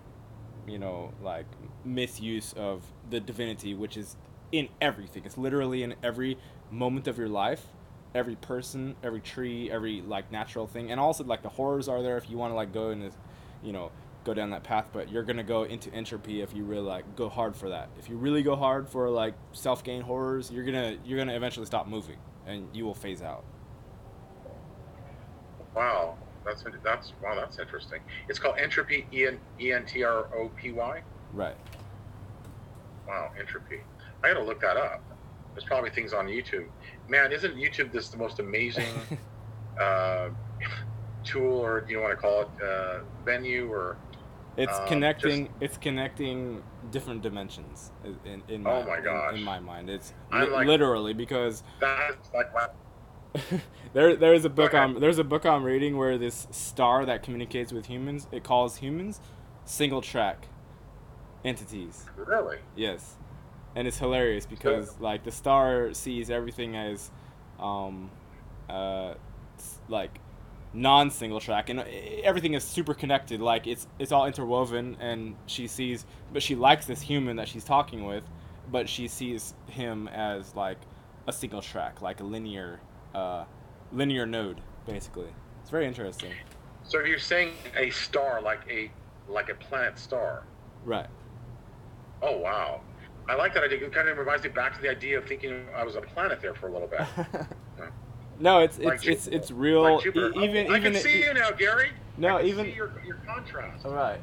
like misuse of the divinity, which is in everything. It's literally in every moment of your life. every person, every tree, every like natural thing, and also like the horrors are there if you want to like go in this, you know, go down that path. But you're gonna go into entropy if you really like go hard for that. If you really go hard for like self gain horrors, you're gonna eventually stop moving and you will phase out. Wow, that's interesting. It's called entropy. Entropy. Right. Wow, entropy. I got to look that up. There's probably things on YouTube. Man, isn't YouTube this the most amazing tool, or you want to call it venue, or it's connecting. It's connecting different dimensions in my oh my gosh. in my mind. It's like, literally because that's like wow. there's a book I'm reading where this star that communicates with humans, it calls humans single track entities. Really? Yes. And it's hilarious because like the star sees everything as like non-single track, and everything is super connected, like it's all interwoven, and but she likes this human that she's talking with, but she sees him as like a single track, like a linear node, basically. It's very interesting. So you're saying a star, like a planet star? Right. Oh wow. I like that idea. It kind of reminds me back to the idea of thinking I was a planet there for a little bit. No, it's real. Like I can see you now, Gary. No, I can even see your contrast. All right.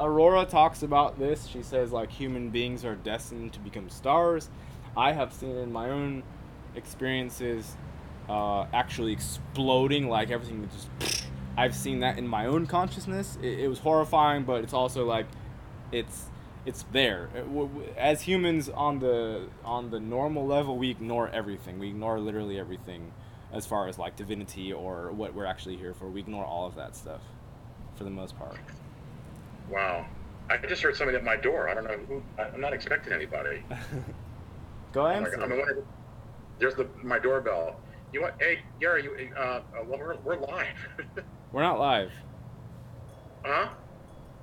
Aurora talks about this. She says like human beings are destined to become stars. I have seen in my own experiences actually exploding, like everything just. I've seen that in my own consciousness. It was horrifying, but it's also like it's there. As humans on the normal level, we ignore everything. We ignore literally everything as far as like divinity or what we're actually here for. We ignore all of that stuff for the most part. Wow. I just heard somebody at my door. I don't know who. I'm not expecting anybody. Go answer. There's my doorbell. You want? Hey, Gary. We're live. We're not live. Huh?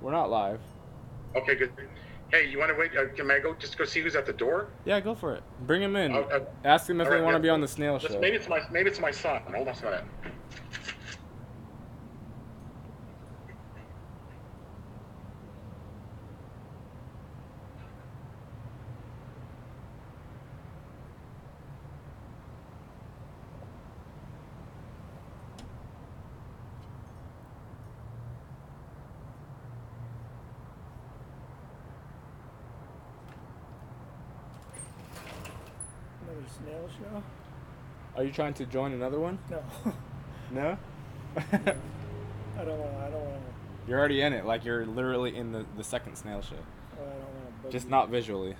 We're not live. Okay, good. Hey, you want to wait? Can I go see who's at the door? Yeah, go for it. Bring him in. Ask them if they want to be on the Snail Show. Maybe it's my son. Hold on a minute. Snail Show? Are you trying to join another one? No. No? I don't want to. You're already in it. Like you're literally in the second Snail Show. I don't want to bug Just you. not visually.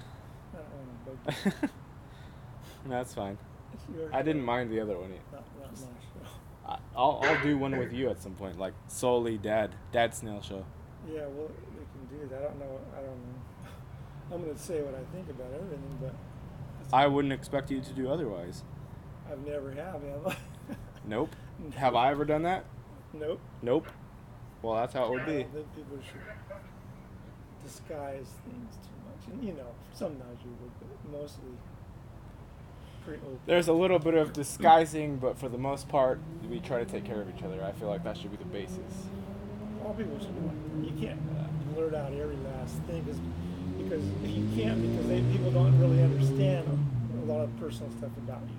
I don't want to bug you. No, that's fine. It's your I didn't show. mind the other one. Not my show. I'll do one with you at some point, like solely Dad Snail Show. Yeah, well, we can do that. I don't know. I'm going to say what I think about everything, but I wouldn't expect you to do otherwise. I've never have I? Nope. Have I ever done that? Nope. Nope. Well, that's how it would I be. don't think people should disguise things too much. And, sometimes you would, but mostly pretty open. There's a little bit of disguising, but for the most part, we try to take care of each other. I feel like that should be the basis. All people should do it. You can't blurt out every last thing because you can't, because people don't really understand a lot of personal stuff about you.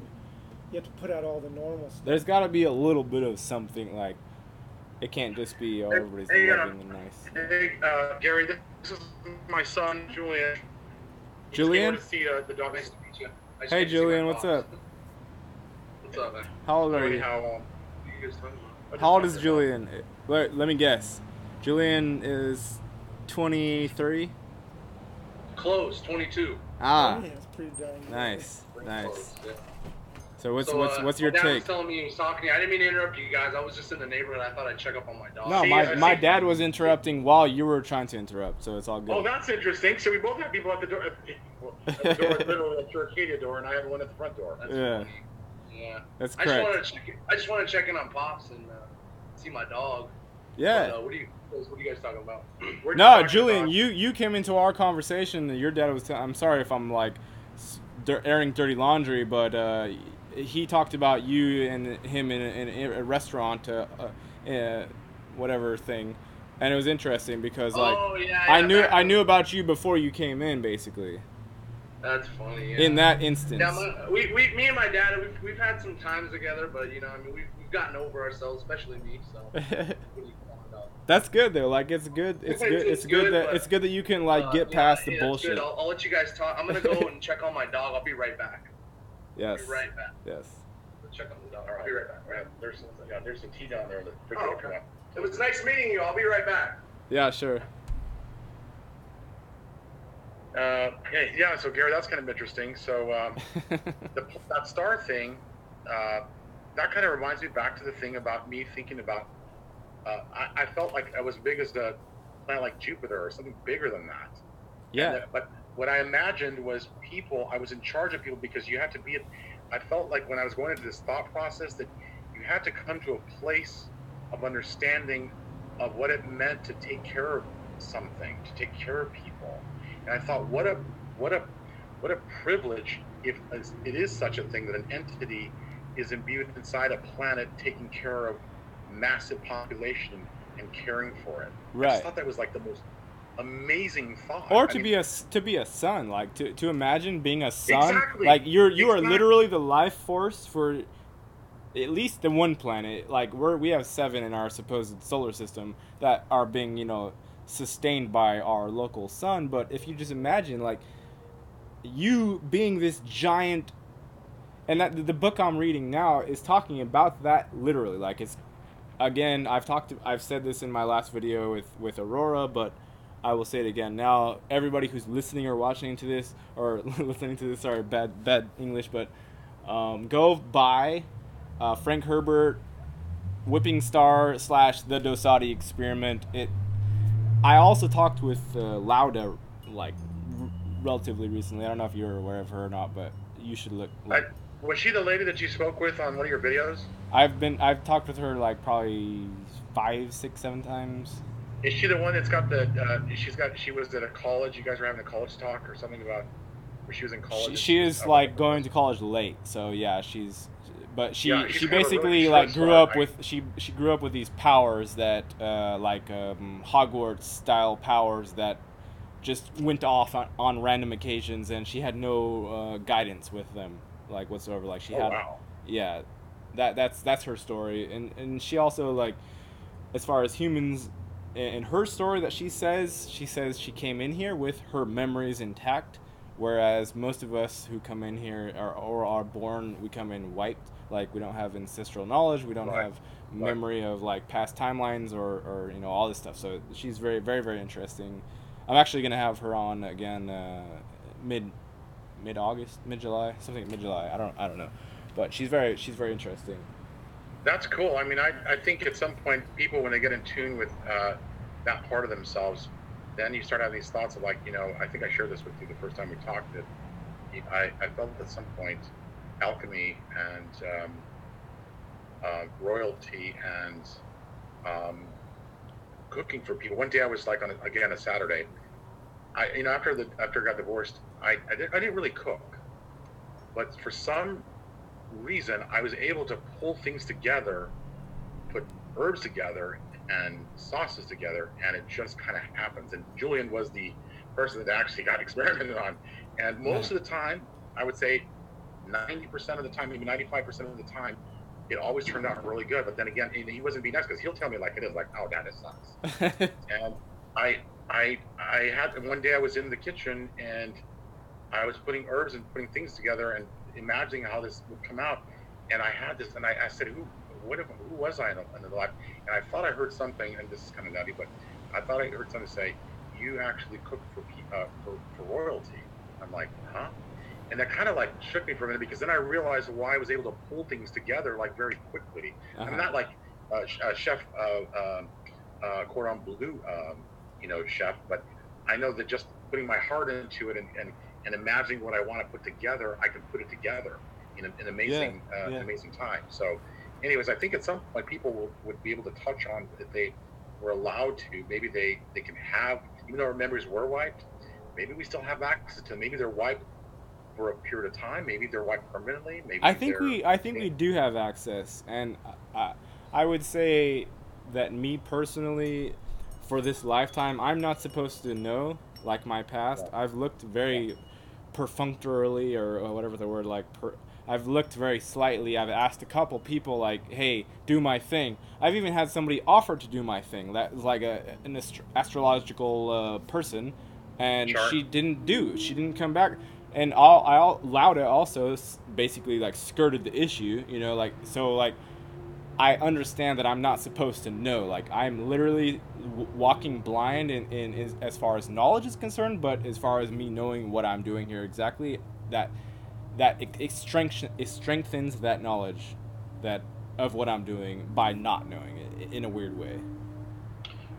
You have to put out all the normal stuff. There's got to be a little bit of something, like, it can't just be, oh, everybody's loving and nice. Hey, Gary, this is my son, Julian. Julian? To see the dog. Nice to meet you. Hey, Julian, what's up? What's up, man? How old are you? How old is Julian? Let me guess. Julian is 23? Close, 22. Ah, Yeah, it's pretty darn good. nice. Close, yeah. So what's your Dad take? was telling me he was talking to me. I didn't mean to interrupt you guys. I was just in the neighborhood. I thought I'd check up on my dog. No, my dad was interrupting while you were trying to interrupt, so it's all good. Oh, that's interesting. So we both have people at the door. At the door, literally at your Arcadia door, and I have one at the front door. That's Yeah. funny. Yeah. That's I correct. just want to check in on Pops and see my dog. Yeah. But, what are you guys talking about? Where'd you No, find your Julian, dog? you came into our conversation. And your dad was. I'm sorry if I'm like airing dirty laundry, but he talked about you and him in a restaurant, whatever thing, and it was interesting because like Oh yeah, I yeah. knew about you before you came in, basically. That's funny. Yeah. In that instance. Yeah, me and my dad, we've had some times together, but you know, I mean, we've gotten over ourselves, especially me. So. That's good though. Like it's good. It's good. It's good that it's good that you can like get past the bullshit. It's good. I'll let you guys talk. I'm gonna go and check on my dog. I'll be right back. Yes. I'll be right back. Yes. Let's check on the dog. I'll be right back. Right. There's some tea down there. Okay. It was nice meeting you. I'll be right back. Yeah, sure. Okay, yeah. So Gary, that's kind of interesting. So that star thing, that kind of reminds me back to the thing about me thinking about. I felt like I was big as a planet like Jupiter or something bigger than that. Yeah. But what I imagined was people. I was in charge of people because you had to be. I felt like when I was going into this thought process that you had to come to a place of understanding of what it meant to take care of something, to take care of people. And I thought, what a privilege if it is such a thing that an entity is imbued inside a planet taking care of massive population and caring for it. Right. I just thought that was like the most amazing thought. Or to be a sun, like to imagine being a sun. Exactly. Like you are literally the life force for at least the one planet. Like we have 7 in our supposed solar system that are being, you know, sustained by our local sun. But if you just imagine like you being this giant, and that the book I'm reading now is talking about that literally. Like it's, again, I've said this in my last video with Aurora, but I will say it again now. Everybody who's listening or watching to this or listening to this, sorry, bad English, but go buy Frank Herbert, Whipping Star / the Dosati Experiment. I also talked with Lauda like relatively recently. I don't know if you're aware of her or not, but you should look. Was she the lady that you spoke with on one of your videos? I've talked with her like probably 5, 6, 7 times. Is she the one that's got the? She was at a college. You guys were having a college talk or something about where she was in college. She is like going to college late, so yeah, she's basically really like grew up with she grew up with these powers that Hogwarts style powers that just went off on random occasions, and she had no guidance with them like whatsoever. Like she had, wow. Yeah, that's her story, and she also like, as far as humans, in her story that she says she came in here with her memories intact, whereas most of us who come in here are born, we come in wiped. Like we don't have ancestral knowledge, we don't have memory of like past timelines or you know all this stuff. So she's very, very, very interesting. I'm actually gonna have her on again mid-August, mid-July, something mid-July. I don't know, but she's very interesting. That's cool. I mean, I think at some point people, when they get in tune with that part of themselves, then you start having these thoughts of like, you know, I think I shared this with you the first time we talked, that I felt at some point alchemy and royalty and cooking for people. One day I was like on a Saturday. After I got divorced, I didn't really cook, but for some reason I was able to pull things together, put herbs together and sauces together, and it just kind of happens. And Julian was the person that actually got experimented on, and most of the time, I would say 90% of the time, maybe 95% of the time, it always turned out really good. But then again, he wasn't being nice, because he'll tell me like it is, like, oh, that sucks. And I had one day I was in the kitchen and I was putting herbs and putting things together and imagining how this would come out, and I had this, and I said, who was I in the life? And I thought I heard something, and this is kind of nutty, but I thought I heard something say, you actually cook for royalty. I'm like, huh? And that kind of like shook me for a minute, because then I realized why I was able to pull things together like very quickly. I'm not like chef cordon bleu chef, but I know that just putting my heart into it and imagining what I want to put together, I can put it together in an amazing amazing time. So anyways, I think at some point people would be able to touch on, if they were allowed to, maybe they can have, even though our memories were wiped, maybe we still have access to them. Maybe they're wiped over a period of time. Maybe they're wiped permanently. Maybe I think they're we do have access, and I would say that me personally, for this lifetime, I'm not supposed to know like my past. Yeah. I've looked very perfunctorily, or whatever the word, like I've looked very slightly. I've asked a couple people like, "Hey, do my thing." I've even had somebody offer to do my thing. That was like an astrological person, and Chart. she didn't do. She didn't come back. And Lauda also basically like skirted the issue, you know, like, so like I understand that I'm not supposed to know. Like, I'm literally walking blind in as far as knowledge is concerned, but as far as me knowing what I'm doing here exactly, it strengthens that knowledge that of what I'm doing by not knowing it in a weird way.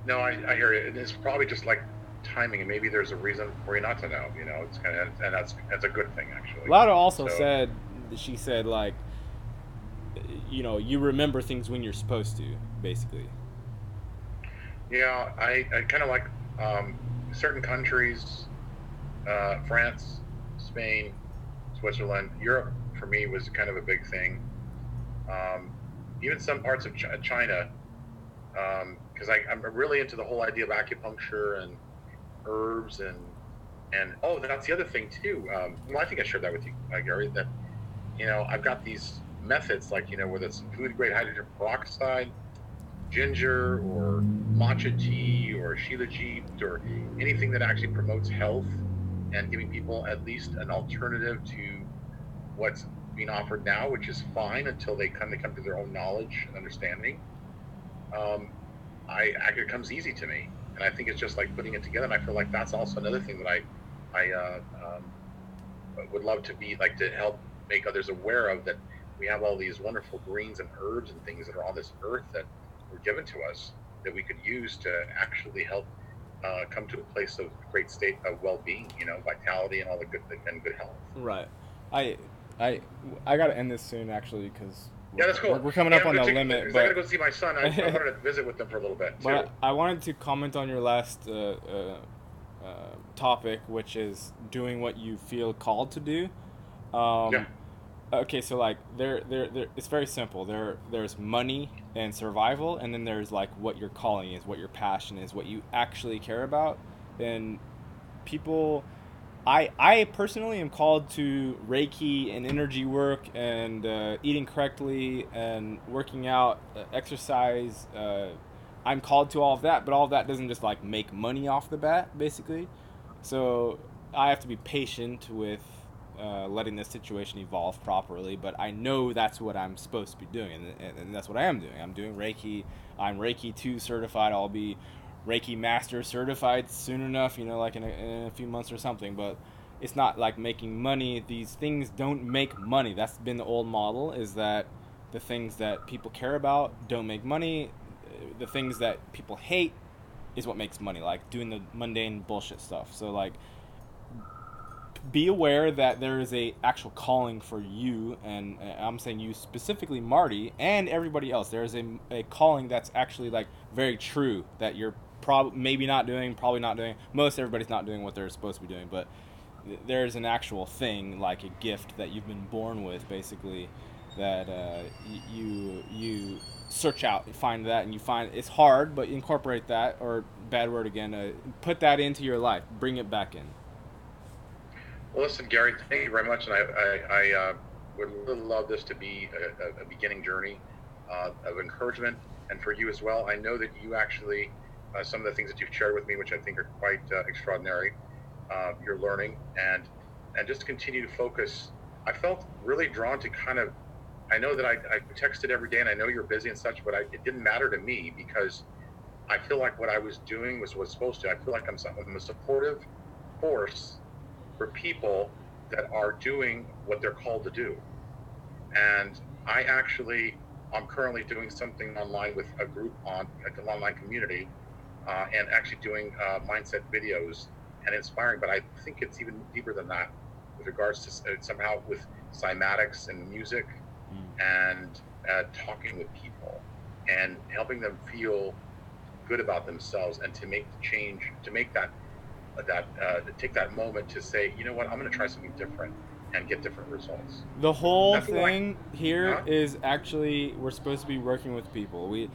No, I hear you. It's probably just like timing, and maybe there's a reason for you not to know. You know, it's kind of, and that's a good thing actually. Lauda also said, she said like, you know, you remember things when you're supposed to, basically. Yeah, I kind of like certain countries, France, Spain, Switzerland, Europe for me was kind of a big thing. Even some parts of China, because I'm really into the whole idea of acupuncture and herbs and oh, that's the other thing too. Well, I think I shared that with you, Gary. That, you know, I've got these methods, like, you know, whether it's food grade hydrogen peroxide, ginger, or matcha tea, or shilajit, or anything that actually promotes health and giving people at least an alternative to what's being offered now, which is fine until they come to their own knowledge and understanding. It comes easy to me, and I think it's just like putting it together. And I feel like that's also another thing that I would love to be like, to help make others aware of, that we have all these wonderful greens and herbs and things that are on this earth that were given to us that we could use to actually help come to a place of great state of well-being, you know, vitality and all the good health. Right. I got to end this soon, actually, because yeah, that's cool. We're coming up on the limit. But I got to go see my son. I wanted to visit with them for a little bit too. But I wanted to comment on your last topic, which is doing what you feel called to do. Yeah. Okay, so like there it's very simple. There's money and survival, and then there's like what your calling is, what your passion is, what you actually care about. And people, I personally am called to Reiki and energy work and eating correctly and working out, exercise. I'm called to all of that, but all of that doesn't just like make money off the bat, basically. So I have to be patient with letting this situation evolve properly, but I know that's what I'm supposed to be doing, and that's what I am doing. I'm doing Reiki. I'm Reiki 2 certified. I'll be Reiki Master certified soon enough, you know, like in a few months or something, but it's not like making money. These things don't make money. That's been the old model, is that the things that people care about don't make money. The things that people hate is what makes money, like doing the mundane bullshit stuff. So like, be aware that there is a actual calling for you, and I'm saying you specifically, Marty, and everybody else. There is a calling that's actually like very true, that you're maybe not doing, probably not doing. Most everybody's not doing what they're supposed to be doing, but there's an actual thing, like a gift that you've been born with, basically, that you search out, you find that, and you find it's hard, but incorporate that, or bad word again, put that into your life, bring it back in. Well, listen, Gary, thank you very much, and I would really love this to be a beginning journey of encouragement, and for you as well. I know that you actually, some of the things that you've shared with me, which I think are quite extraordinary, you're learning, and just continue to focus. I felt really drawn to kind of, I know that I texted every day, and I know you're busy and such, but it didn't matter to me, because I feel like what I was doing was supposed to. I feel like I'm a supportive force for people that are doing what they're called to do. And I'm currently doing something online with a group on an online community, and actually doing mindset videos and inspiring. But I think it's even deeper than that, with regards to somehow with cymatics and music, and talking with people and helping them feel good about themselves, and to make the change, to make that take that moment to say, you know what, I'm going to try something different. and get different results. The whole That's why- thing here Huh? is actually we're supposed to be working with people. The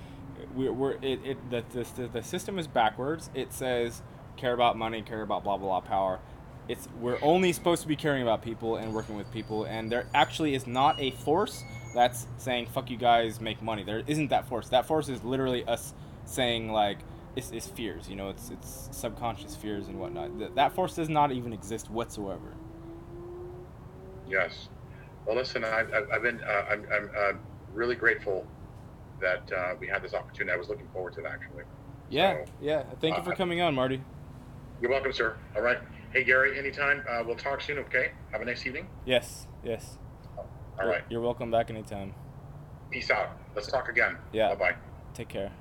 system is backwards. It says care about money, care about blah blah blah power. We're only supposed to be caring about people and working with people, and there actually is not a force that's saying fuck you guys, make money. There isn't that force. That force is literally us saying like it's fears. You know, it's subconscious fears and whatnot. That force does not even exist whatsoever. Yes. Well, listen, I've been I'm really grateful that we had this opportunity. I was looking forward to it, actually. Yeah, So, yeah. Thank you for coming on, Marty. you're welcome, sir. All right. Hey, Gary, anytime. We'll talk soon, okay? Have a nice evening. Yes. All right. You're welcome back anytime. Peace out. Let's talk again. Yeah. Bye-bye. Take care.